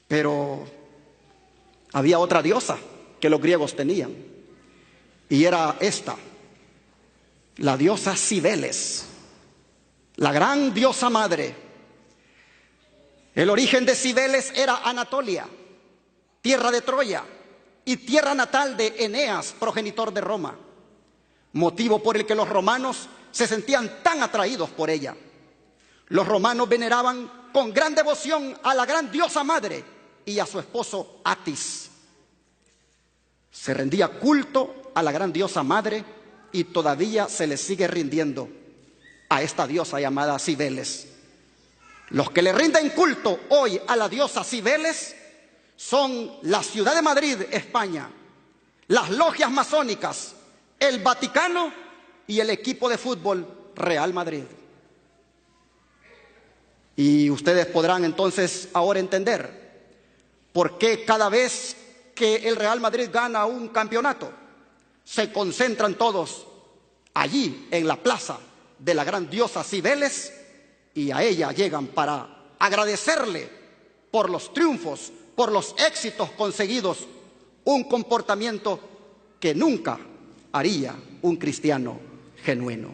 Pero había otra diosa que los griegos tenían, y era esta, la diosa Cibeles, la gran diosa madre. El origen de Cibeles era Anatolia, tierra de Troya y tierra natal de Eneas, progenitor de Roma, motivo por el que los romanos se sentían tan atraídos por ella. Los romanos veneraban con gran devoción a la gran diosa madre y a su esposo Atis. Se rendía culto a la gran diosa madre y todavía se le sigue rindiendo a esta diosa llamada Cibeles. Los que le rinden culto hoy a la diosa Cibeles son la ciudad de Madrid, España, las logias masónicas, el Vaticano y el equipo de fútbol Real Madrid. Y ustedes podrán entonces ahora entender por qué cada vez que el Real Madrid gana un campeonato, se concentran todos allí en la plaza de la gran diosa Cibeles y a ella llegan para agradecerle por los triunfos, por los éxitos conseguidos, un comportamiento que nunca haría un cristiano genuino.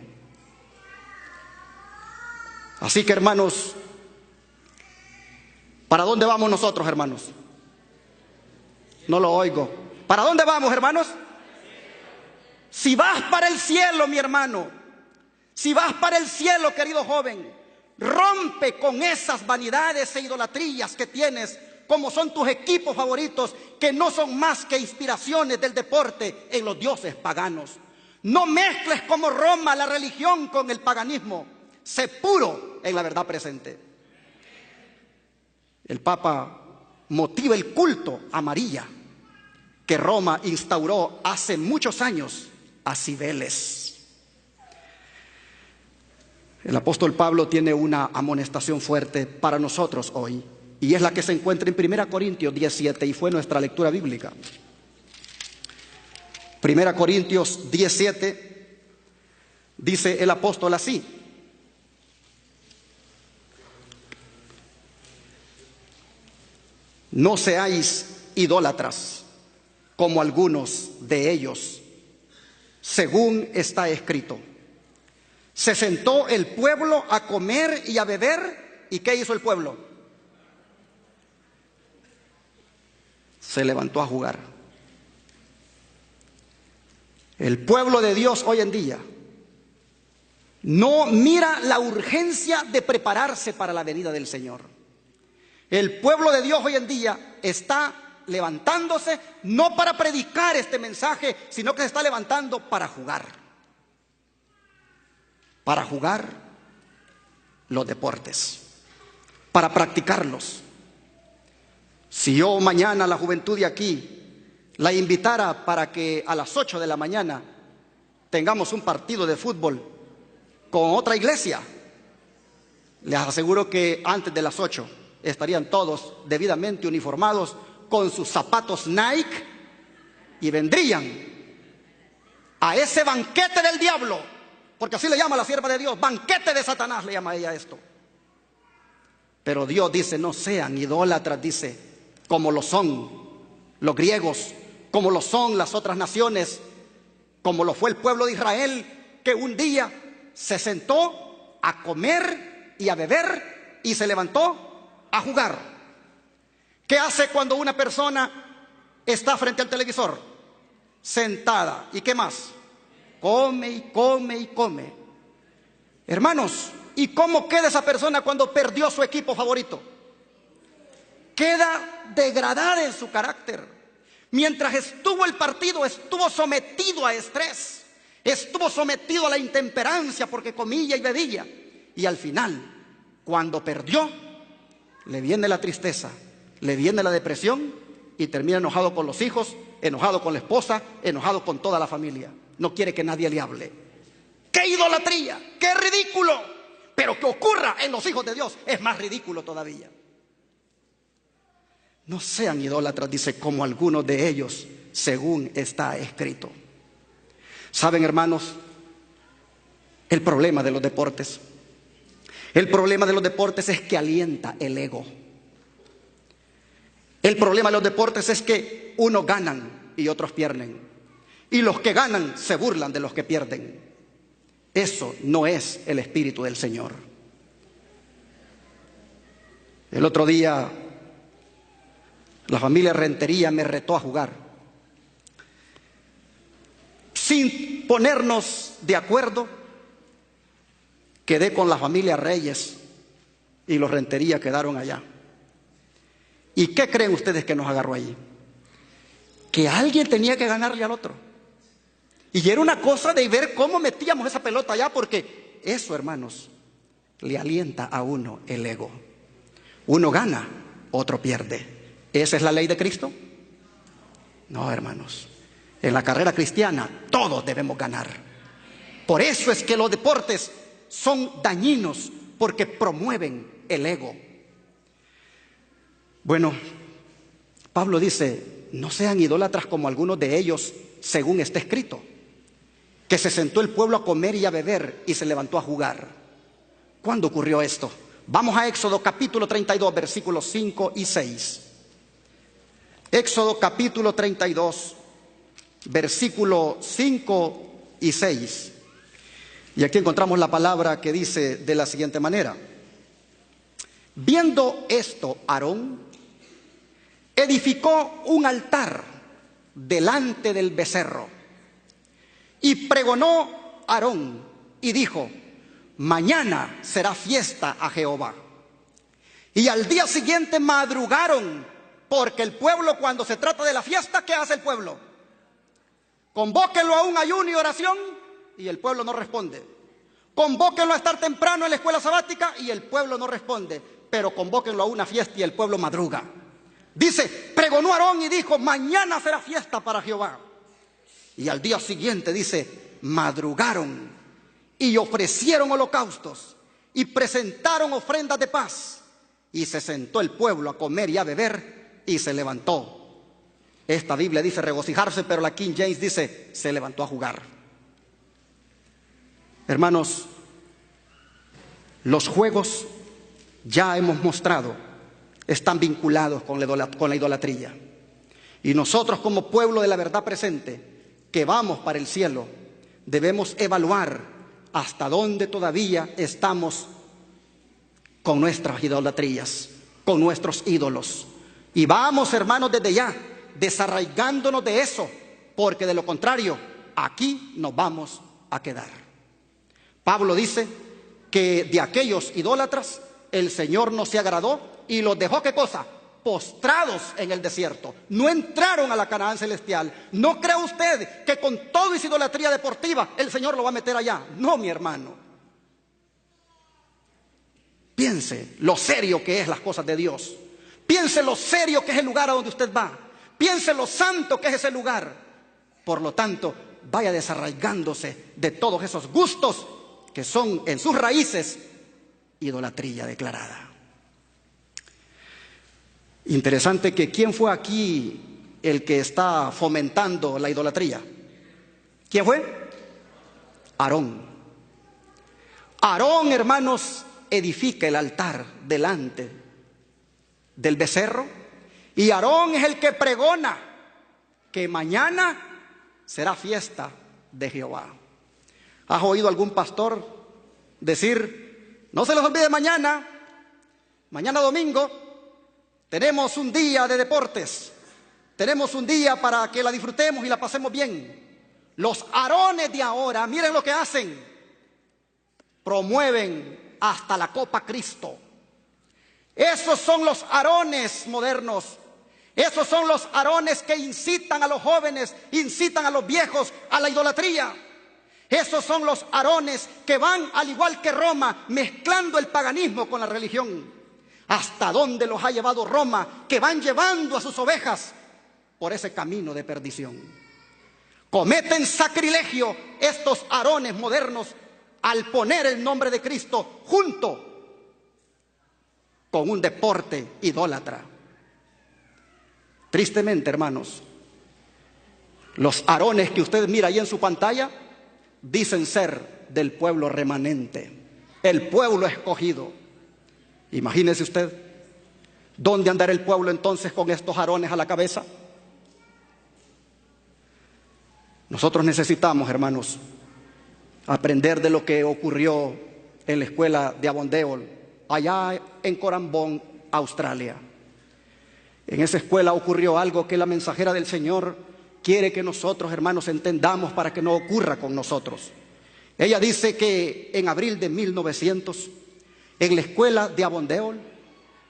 Así que, hermanos, ¿para dónde vamos nosotros, hermanos? No lo oigo. ¿Para dónde vamos, hermanos? Si vas para el cielo, mi hermano, si vas para el cielo, querido joven, rompe con esas vanidades e idolatrías que tienes, como son tus equipos favoritos, que no son más que inspiraciones del deporte en los dioses paganos. No mezcles como Roma la religión con el paganismo. Sé puro en la verdad presente. El Papa motiva el culto a María que Roma instauró hace muchos años a Cibeles. El apóstol Pablo tiene una amonestación fuerte para nosotros hoy, y es la que se encuentra en 1 Corintios 17, y fue nuestra lectura bíblica. 1 Corintios 17, dice el apóstol así: no seáis idólatras como algunos de ellos, según está escrito. Se sentó el pueblo a comer y a beber, ¿y qué hizo el pueblo? Se levantó a jugar. El pueblo de Dios hoy en día no mira la urgencia de prepararse para la venida del Señor. El pueblo de Dios hoy en día está levantándose no para predicar este mensaje, sino que se está levantando para jugar. Para jugar los deportes, para practicarlos. Si yo mañana la juventud de aquí la invitara para que a las 8 de la mañana tengamos un partido de fútbol con otra iglesia, les aseguro que antes de las 8 estarían todos debidamente uniformados con sus zapatos Nike y vendrían a ese banquete del diablo, porque así le llama la sierva de Dios, banquete de Satanás le llama ella esto. Pero Dios dice: no sean idólatras, dice, como lo son los griegos, como lo son las otras naciones, como lo fue el pueblo de Israel, que un día se sentó a comer y a beber y se levantó a jugar. ¿Qué hace cuando una persona está frente al televisor? Sentada. ¿Y qué más? Come y come y come. Hermanos, ¿y cómo queda esa persona cuando perdió su equipo favorito? Queda degradada en su carácter. Mientras estuvo el partido, estuvo sometido a estrés, estuvo sometido a la intemperancia porque comía y bebía. Y al final, cuando perdió, le viene la tristeza, le viene la depresión y termina enojado con los hijos, enojado con la esposa, enojado con toda la familia. No quiere que nadie le hable. ¡Qué idolatría! ¡Qué ridículo! Pero que ocurra en los hijos de Dios es más ridículo todavía. No sean idólatras, dice, como algunos de ellos, según está escrito. ¿Saben, hermanos? El problema de los deportes. El problema de los deportes es que alienta el ego. El problema de los deportes es que unos ganan y otros pierden. Y los que ganan se burlan de los que pierden. Eso no es el espíritu del Señor. El otro día la familia Rentería me retó a jugar. Sin ponernos de acuerdo, quedé con la familia Reyes y los Rentería quedaron allá. ¿Y qué creen ustedes que nos agarró allí? Que alguien tenía que ganarle al otro. Y era una cosa de ver cómo metíamos esa pelota allá, porque eso, hermanos, le alienta a uno el ego. Uno gana, otro pierde. ¿Esa es la ley de Cristo? No, hermanos. En la carrera cristiana todos debemos ganar. Por eso es que los deportes son dañinos, porque promueven el ego. Bueno, Pablo dice, no sean idólatras como algunos de ellos, según está escrito, que se sentó el pueblo a comer y a beber y se levantó a jugar. ¿Cuándo ocurrió esto? Vamos a Éxodo capítulo 32, versículos 5 y 6. Éxodo capítulo 32, versículo 5 y 6. Y aquí encontramos la palabra que dice de la siguiente manera: viendo esto, Aarón edificó un altar delante del becerro y pregonó Aarón y dijo: mañana será fiesta a Jehová. Y al día siguiente madrugaron, porque el pueblo, cuando se trata de la fiesta, ¿qué hace el pueblo? Convóquenlo a un ayuno y oración y el pueblo no responde. Convóquenlo a estar temprano en la escuela sabática y el pueblo no responde. Pero convóquenlo a una fiesta y el pueblo madruga. Dice, pregonó Aarón y dijo: mañana será fiesta para Jehová. Y al día siguiente dice, madrugaron y ofrecieron holocaustos y presentaron ofrendas de paz. Y se sentó el pueblo a comer y a beber y se levantó. Esta Biblia dice regocijarse, pero la King James dice se levantó a jugar. Hermanos, los juegos, ya hemos mostrado, están vinculados con la idolatría. Y nosotros, como pueblo de la verdad presente, que vamos para el cielo, debemos evaluar hasta dónde todavía estamos con nuestras idolatrías, con nuestros ídolos. Y vamos, hermanos, desde ya desarraigándonos de eso, porque de lo contrario, aquí nos vamos a quedar. Pablo dice que de aquellos idólatras el Señor no se agradó y los dejó, ¿qué cosa? Postrados en el desierto. No entraron a la Canaán celestial. No crea usted que con toda esa idolatría deportiva el Señor lo va a meter allá. No, mi hermano. Piense lo serio que es las cosas de Dios. Piense lo serio que es el lugar a donde usted va. Piense lo santo que es ese lugar. Por lo tanto, vaya desarraigándose de todos esos gustos que son en sus raíces idolatría declarada. Interesante que ¿quién fue aquí el que está fomentando la idolatría? ¿Quién fue? Aarón. Aarón, hermanos, edifica el altar delante del becerro, y Aarón es el que pregona que mañana será fiesta de Jehová. ¿Has oído algún pastor decir: no se les olvide mañana domingo, tenemos un día de deportes, tenemos un día para que la disfrutemos y la pasemos bien? Los Aarones de ahora, miren lo que hacen: promueven hasta la Copa Cristo. Esos son los Aarones modernos. Esos son los Aarones que incitan a los jóvenes, incitan a los viejos a la idolatría. Esos son los Aarones que van, al igual que Roma, mezclando el paganismo con la religión. ¿Hasta dónde los ha llevado Roma, que van llevando a sus ovejas por ese camino de perdición? Cometen sacrilegio estos Aarones modernos al poner el nombre de Cristo junto con un deporte idólatra. Tristemente, hermanos, los Aarones que usted mira ahí en su pantalla dicen ser del pueblo remanente, el pueblo escogido. Imagínese usted, ¿dónde andará el pueblo entonces con estos Aarones a la cabeza? Nosotros necesitamos, hermanos, aprender de lo que ocurrió en la escuela de Avondale, allá en Corambón, Australia. En esa escuela ocurrió algo que la mensajera del Señor quiere que nosotros, hermanos, entendamos para que no ocurra con nosotros. Ella dice que en abril de 1900, en la escuela de Avondale,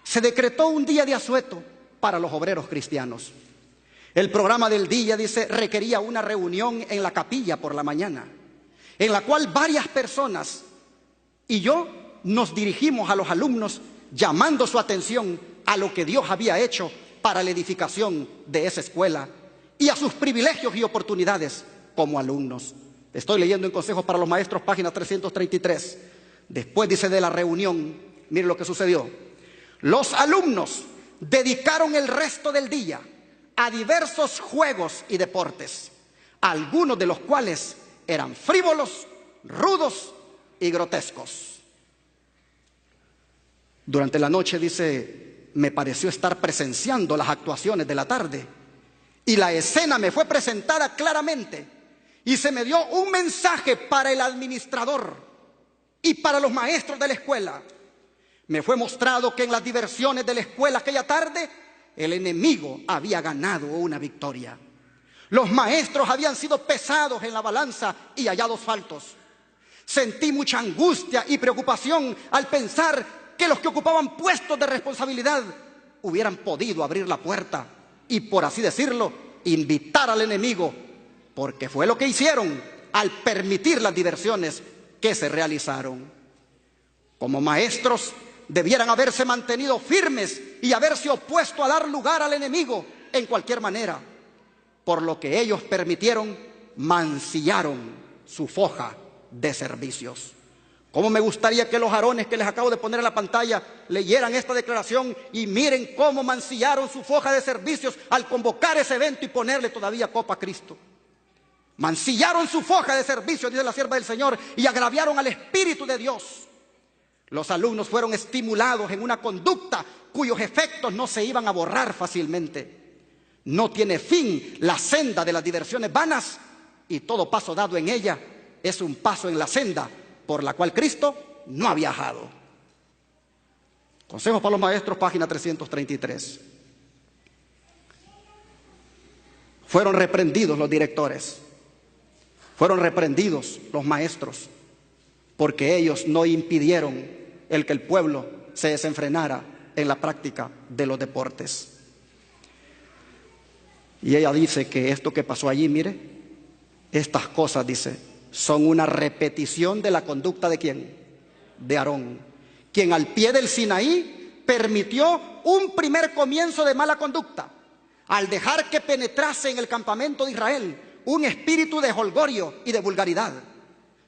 se decretó un día de asueto para los obreros cristianos. El programa del día, dice, requería una reunión en la capilla por la mañana, en la cual varias personas y yo nos dirigimos a los alumnos llamando su atención a lo que Dios había hecho para la edificación de esa escuela y a sus privilegios y oportunidades como alumnos. Estoy leyendo en Consejos para los Maestros, página 333. Después dice de la reunión, mire lo que sucedió. Los alumnos dedicaron el resto del día a diversos juegos y deportes, algunos de los cuales eran frívolos, rudos y grotescos. Durante la noche, dice, me pareció estar presenciando las actuaciones de la tarde y la escena me fue presentada claramente y se me dio un mensaje para el administrador y para los maestros de la escuela. Me fue mostrado que en las diversiones de la escuela aquella tarde el enemigo había ganado una victoria. Los maestros habían sido pesados en la balanza y hallados faltos. Sentí mucha angustia y preocupación al pensar que los que ocupaban puestos de responsabilidad hubieran podido abrir la puerta y, por así decirlo, invitar al enemigo, porque fue lo que hicieron al permitir las diversiones que se realizaron. Como maestros debieran haberse mantenido firmes y haberse opuesto a dar lugar al enemigo en cualquier manera. Por lo que ellos permitieron, mancillaron su foja de servicios. Cómo me gustaría que los varones que les acabo de poner en la pantalla leyeran esta declaración y miren cómo mancillaron su foja de servicios al convocar ese evento y ponerle todavía copa a Cristo. Mancillaron su foja de servicios, dice la sierva del Señor, y agraviaron al Espíritu de Dios. Los alumnos fueron estimulados en una conducta cuyos efectos no se iban a borrar fácilmente. No tiene fin la senda de las diversiones vanas y todo paso dado en ella es un paso en la senda por la cual Cristo no ha viajado. Consejos para los Maestros, página 333. Fueron reprendidos los directores, fueron reprendidos los maestros, porque ellos no impidieron el que el pueblo se desenfrenara en la práctica de los deportes. Y ella dice que esto que pasó allí, mire, estas cosas, dice, son una repetición de la conducta ¿de quién? De Aarón, quien al pie del Sinaí permitió un primer comienzo de mala conducta, al dejar que penetrase en el campamento de Israel un espíritu de jolgorio y de vulgaridad.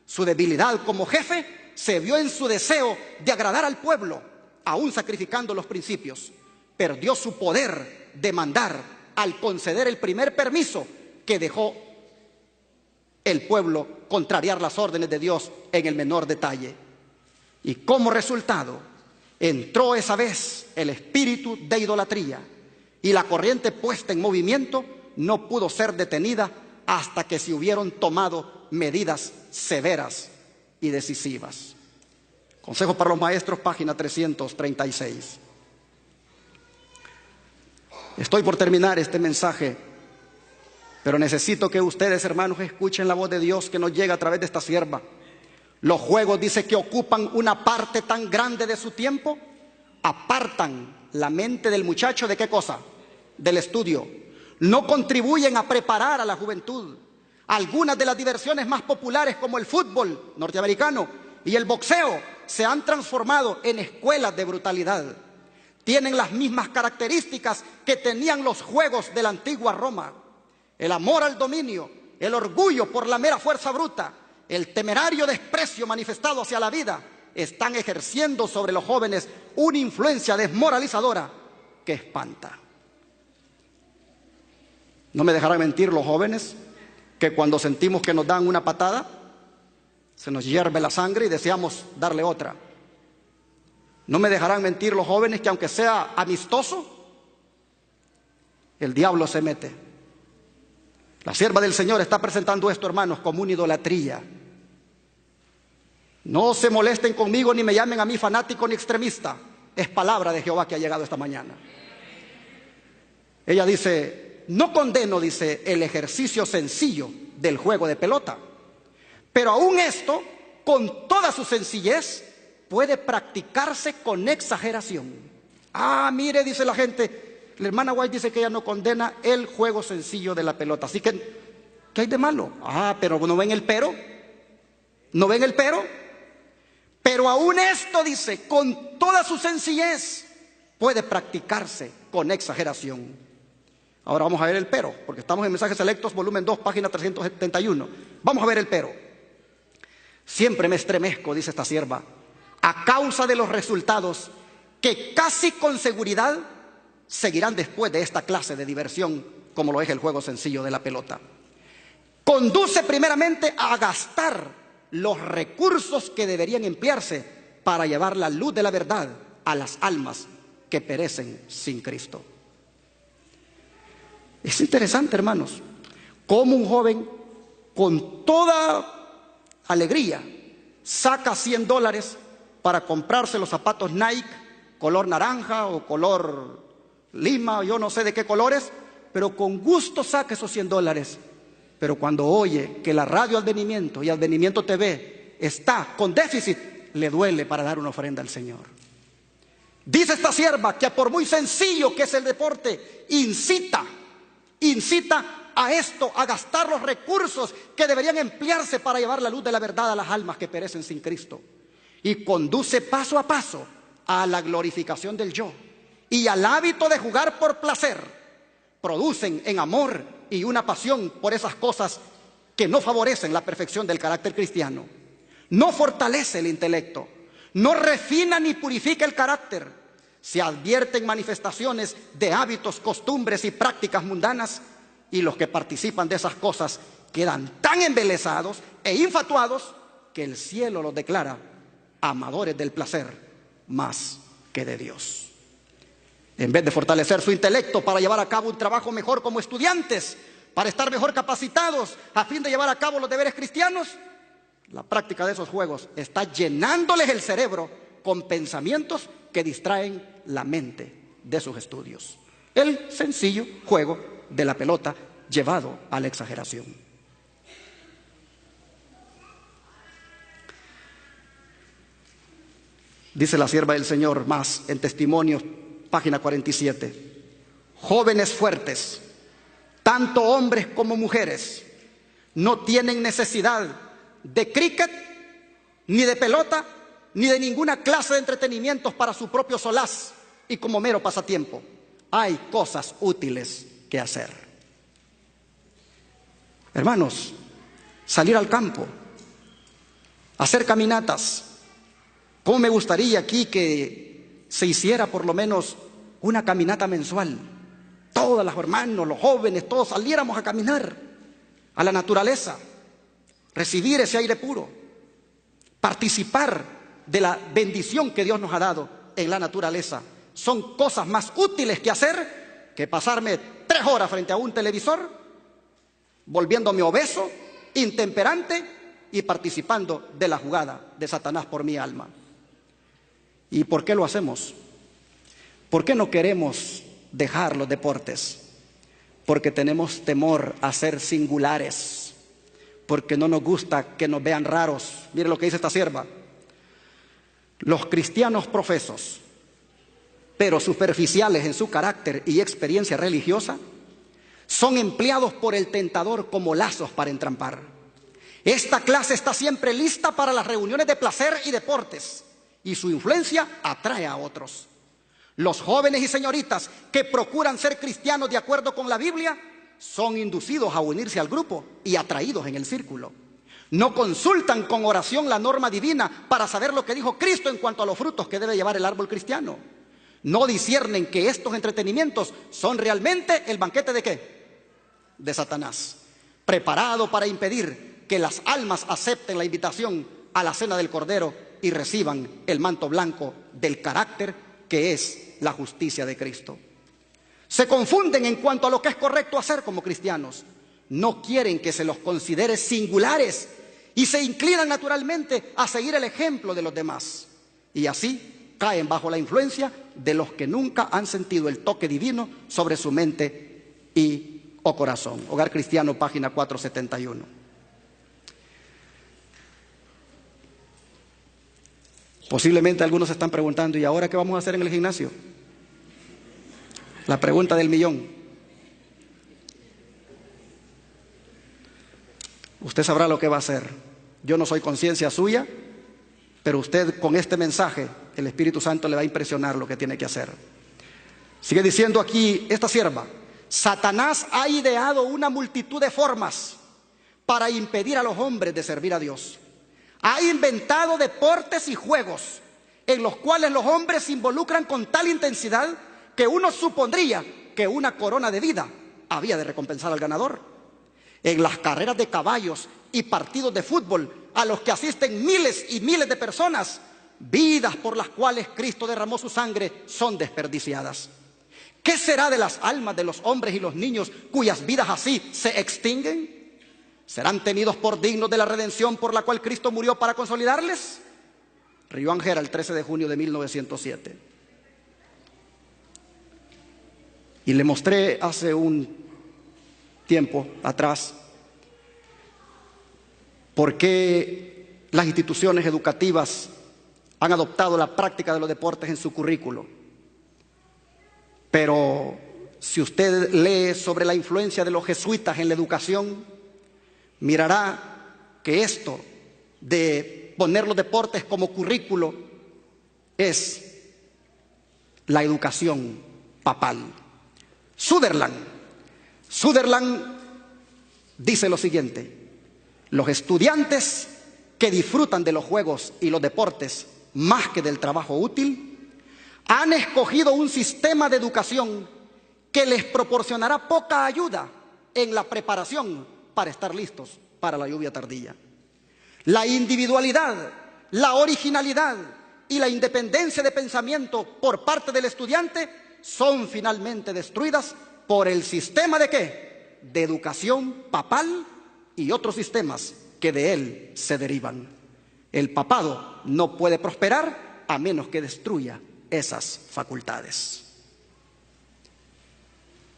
Su debilidad como jefe se vio en su deseo de agradar al pueblo, aún sacrificando los principios. Perdió su poder de mandar al conceder el primer permiso que dejó el pueblo contrariar las órdenes de Dios en el menor detalle. Y como resultado, entró esa vez el espíritu de idolatría y la corriente puesta en movimiento no pudo ser detenida hasta que se hubieron tomado medidas severas y decisivas. Consejos para los Maestros, página 336. Estoy por terminar este mensaje, pero necesito que ustedes, hermanos, escuchen la voz de Dios que nos llega a través de esta sierva. Los juegos, dice, que ocupan una parte tan grande de su tiempo, apartan la mente del muchacho ¿de qué cosa? Del estudio. No contribuyen a preparar a la juventud. Algunas de las diversiones más populares, como el fútbol norteamericano y el boxeo, se han transformado en escuelas de brutalidad. Tienen las mismas características que tenían los juegos de la antigua Roma. El amor al dominio, el orgullo por la mera fuerza bruta, el temerario desprecio manifestado hacia la vida, están ejerciendo sobre los jóvenes una influencia desmoralizadora que espanta. No me dejarán mentir los jóvenes que cuando sentimos que nos dan una patada, se nos hierve la sangre y deseamos darle otra. No me dejarán mentir los jóvenes que aunque sea amistoso, el diablo se mete. La sierva del Señor está presentando esto, hermanos, como una idolatría. No se molesten conmigo ni me llamen a mí fanático ni extremista. Es palabra de Jehová que ha llegado esta mañana. Ella dice, no condeno, dice, el ejercicio sencillo del juego de pelota, pero aún esto, con toda su sencillez, puede practicarse con exageración. Ah, mire, dice la gente, la hermana White dice que ella no condena el juego sencillo de la pelota. Así que, ¿qué hay de malo? Ah, pero ¿no ven el pero? ¿No ven el pero? Pero aún esto, dice, con toda su sencillez, puede practicarse con exageración. Ahora vamos a ver el pero, porque estamos en Mensajes Selectos, volumen 2, página 371. Vamos a ver el pero. Siempre me estremezco, dice esta sierva, a causa de los resultados que casi con seguridad seguirán después de esta clase de diversión, como lo es el juego sencillo de la pelota. Conduce primeramente a gastar los recursos que deberían emplearse para llevar la luz de la verdad a las almas que perecen sin Cristo. Es interesante, hermanos, cómo un joven con toda alegría saca $100 para comprarse los zapatos Nike color naranja o color lima, yo no sé de qué colores, pero con gusto saca esos $100. Pero cuando oye que la radio Advenimiento y Advenimiento TV está con déficit, le duele para dar una ofrenda al Señor. Dice esta sierva que por muy sencillo que es el deporte, incita a esto, a gastar los recursos que deberían emplearse para llevar la luz de la verdad a las almas que perecen sin Cristo. Y conduce paso a paso a la glorificación del yo y al hábito de jugar por placer. Producen en amor y una pasión por esas cosas que no favorecen la perfección del carácter cristiano. No fortalece el intelecto, no refina ni purifica el carácter. Se advierten manifestaciones de hábitos, costumbres y prácticas mundanas, y los que participan de esas cosas quedan tan embelesados e infatuados que el cielo los declara amadores del placer más que de Dios. En vez de fortalecer su intelecto para llevar a cabo un trabajo mejor como estudiantes, para estar mejor capacitados a fin de llevar a cabo los deberes cristianos, la práctica de esos juegos está llenándoles el cerebro con pensamientos que distraen la mente de sus estudios. El sencillo juego de la pelota llevado a la exageración. Dice la sierva del Señor más en Testimonios, página 47. Jóvenes fuertes, tanto hombres como mujeres, no tienen necesidad de cricket, ni de pelota, ni de ninguna clase de entretenimientos para su propio solaz y como mero pasatiempo. Hay cosas útiles que hacer. Hermanos, salir al campo, hacer caminatas. ¿Cómo me gustaría aquí que se hiciera por lo menos una caminata mensual? Todos los hermanos, los jóvenes, todos saliéramos a caminar a la naturaleza, recibir ese aire puro, participar de la bendición que Dios nos ha dado en la naturaleza. Son cosas más útiles que hacer que pasarme 3 horas frente a un televisor, volviéndome obeso, intemperante y participando de la jugada de Satanás por mi alma. ¿Y por qué lo hacemos? ¿Por qué no queremos dejar los deportes? Porque tenemos temor a ser singulares, porque no nos gusta que nos vean raros. Mire lo que dice esta sierva. Los cristianos profesos, pero superficiales en su carácter y experiencia religiosa, son empleados por el tentador como lazos para entrampar. Esta clase está siempre lista para las reuniones de placer y deportes, y su influencia atrae a otros. Los jóvenes y señoritas que procuran ser cristianos de acuerdo con la Biblia son inducidos a unirse al grupo y atraídos en el círculo. No consultan con oración la norma divina para saber lo que dijo Cristo en cuanto a los frutos que debe llevar el árbol cristiano. No disciernen que estos entretenimientos son realmente el banquete ¿de qué? De Satanás, preparado para impedir que las almas acepten la invitación a la cena del Cordero y reciban el manto blanco del carácter que es la justicia de Cristo. Se confunden en cuanto a lo que es correcto hacer como cristianos. No quieren que se los considere singulares y se inclinan naturalmente a seguir el ejemplo de los demás. Y así caen bajo la influencia de los que nunca han sentido el toque divino sobre su mente o corazón. Hogar Cristiano, página 471. Posiblemente algunos se están preguntando, ¿y ahora qué vamos a hacer en el gimnasio? La pregunta del millón. Usted sabrá lo que va a hacer. Yo no soy conciencia suya, pero usted con este mensaje, el Espíritu Santo le va a impresionar lo que tiene que hacer. Sigue diciendo aquí esta sierva, Satanás ha ideado una multitud de formas para impedir a los hombres de servir a Dios. Ha inventado deportes y juegos en los cuales los hombres se involucran con tal intensidad que uno supondría que una corona de vida había de recompensar al ganador. En las carreras de caballos y partidos de fútbol a los que asisten miles y miles de personas, vidas por las cuales Cristo derramó su sangre son desperdiciadas. ¿Qué será de las almas de los hombres y los niños cuyas vidas así se extinguen? ¿Serán tenidos por dignos de la redención por la cual Cristo murió para consolidarles? Río Ángel, el 13 de junio de 1907. Y le mostré hace un tiempo atrás por qué las instituciones educativas han adoptado la práctica de los deportes en su currículo. Pero si usted lee sobre la influencia de los jesuitas en la educación, mirará que esto de poner los deportes como currículo es la educación papal. Sutherland dice lo siguiente: los estudiantes que disfrutan de los juegos y los deportes más que del trabajo útil, han escogido un sistema de educación que les proporcionará poca ayuda en la preparación para estar listos para la lluvia tardía. La individualidad, la originalidad y la independencia de pensamiento por parte del estudiante son finalmente destruidas por el sistema ¿de qué? De educación papal y otros sistemas que de él se derivan. El papado no puede prosperar a menos que destruya esas facultades.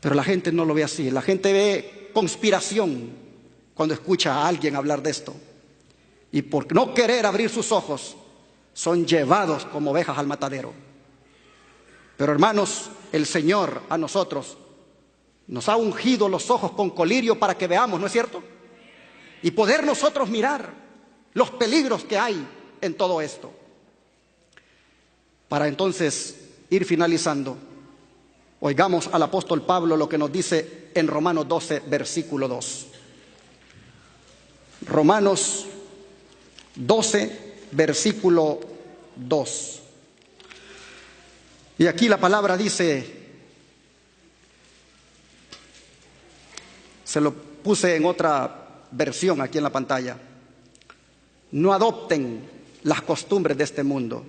Pero la gente no lo ve así. La gente ve conspiración cuando escucha a alguien hablar de esto. Y por no querer abrir sus ojos, son llevados como ovejas al matadero. Pero hermanos, el Señor a nosotros nos ha ungido los ojos con colirio para que veamos, ¿no es cierto? Y poder nosotros mirar los peligros que hay en todo esto. Para entonces ir finalizando, oigamos al apóstol Pablo lo que nos dice en Romanos 12, versículo 2. Romanos 12, versículo 2. Y aquí la palabra dice, se lo puse en otra versión aquí en la pantalla: no adopten las costumbres de este mundo,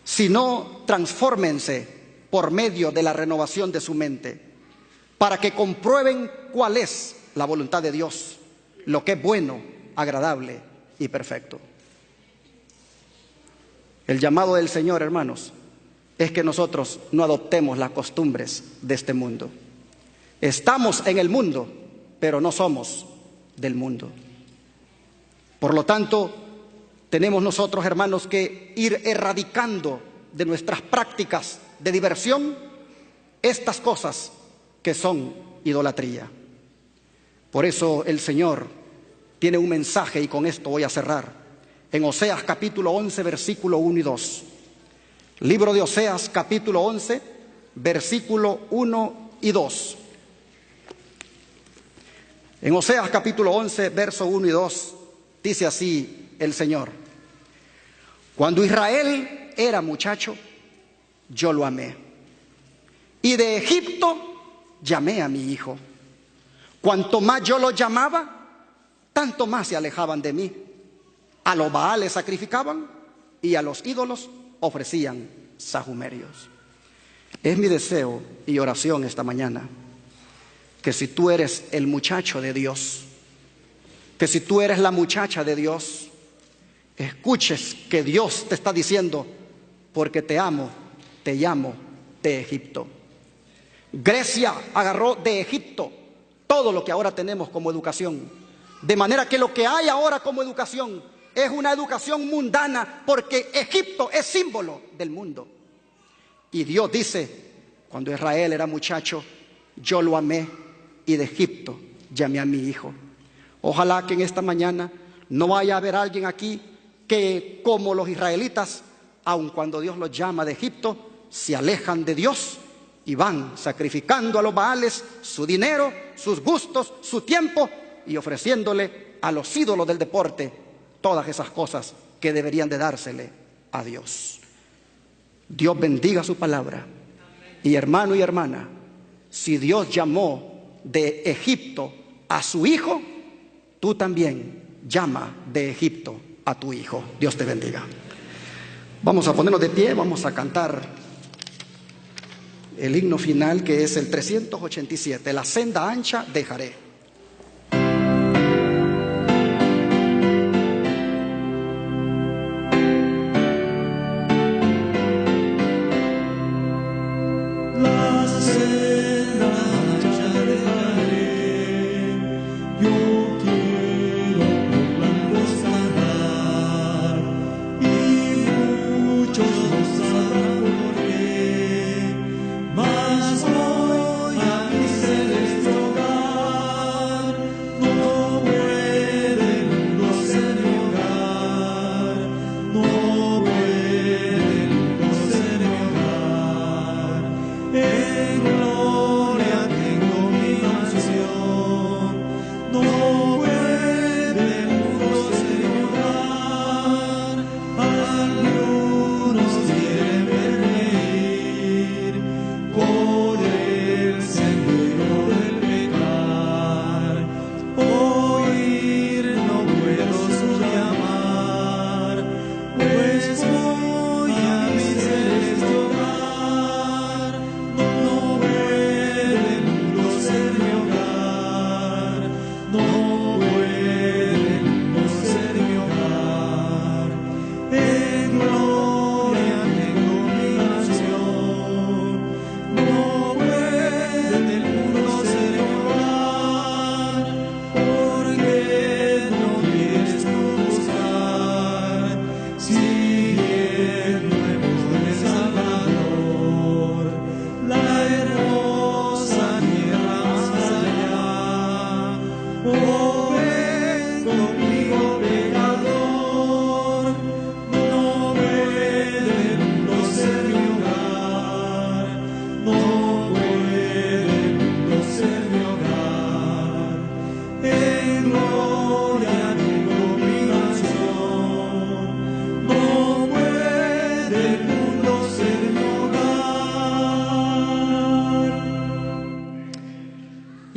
sino transfórmense por medio de la renovación de su mente, para que comprueben cuál es la voluntad de Dios, lo que es bueno, agradable y perfecto. El llamado del Señor, hermanos, es que nosotros no adoptemos las costumbres de este mundo. Estamos en el mundo, pero no somos del mundo. Por lo tanto, tenemos nosotros, hermanos, que ir erradicando de nuestras prácticas de diversión estas cosas que son idolatría. Por eso el Señor tiene un mensaje, y con esto voy a cerrar, en Oseas capítulo 11, versículo 1 y 2. Libro de Oseas capítulo 11, versículo 1 y 2. En Oseas capítulo 11, verso 1 y 2, dice así el Señor: cuando Israel era muchacho, yo lo amé, y de Egipto llamé a mi hijo. Cuanto más yo lo llamaba, tanto más se alejaban de mí. A los baales sacrificaban y a los ídolos ofrecían sahumerios. Es mi deseo y oración esta mañana que si tú eres el muchacho de Dios, que si tú eres la muchacha de Dios, escuches que Dios te está diciendo: porque te amo, te llamo de Egipto. Grecia agarró de Egipto todo lo que ahora tenemos como educación, de manera que lo que hay ahora como educación es una educación mundana, porque Egipto es símbolo del mundo. Y Dios dice: cuando Israel era muchacho, yo lo amé, y de Egipto llamé a mi hijo. Ojalá que en esta mañana no vaya a haber alguien aquí que, como los israelitas, aun cuando Dios los llama de Egipto, se alejan de Dios y van sacrificando a los Baales su dinero, sus gustos, su tiempo y ofreciéndole a los ídolos del deporte todas esas cosas que deberían de dársele a Dios. Dios bendiga su palabra. Y hermano y hermana, si Dios llamó de Egipto a su hijo, tú también llama de Egipto a tu hijo. Dios te bendiga. Vamos a ponernos de pie, vamos a cantar el himno final, que es el 387, la senda ancha dejaré.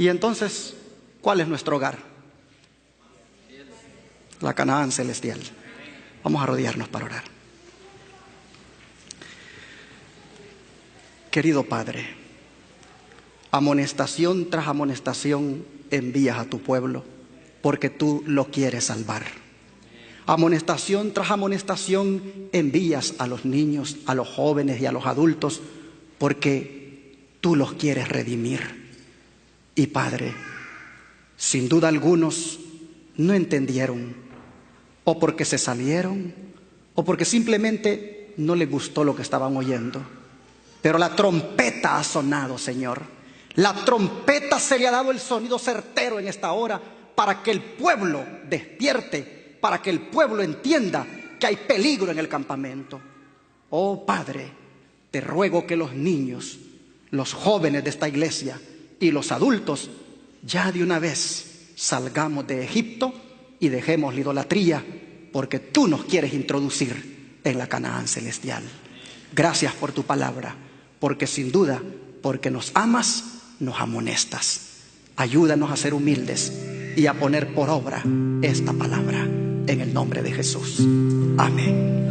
Y entonces, ¿cuál es nuestro hogar? La Canaán celestial. Vamos a rodearnos para orar. Querido Padre, amonestación tras amonestación envías a tu pueblo porque tú lo quieres salvar. Amonestación tras amonestación envías a los niños, a los jóvenes y a los adultos porque tú los quieres redimir. Y Padre, sin duda algunos no entendieron, o porque se salieron, o porque simplemente no les gustó lo que estaban oyendo. Pero la trompeta ha sonado, Señor. La trompeta se le ha dado el sonido certero en esta hora para que el pueblo despierte, para que el pueblo entienda que hay peligro en el campamento. Oh Padre, te ruego que los niños, los jóvenes de esta iglesia y los adultos ya de una vez salgamos de Egipto y dejemos la idolatría, porque tú nos quieres introducir en la Canaán celestial. Gracias por tu palabra, porque sin duda, porque nos amas, nos amonestas. Ayúdanos a ser humildes y a poner por obra esta palabra en el nombre de Jesús. Amén.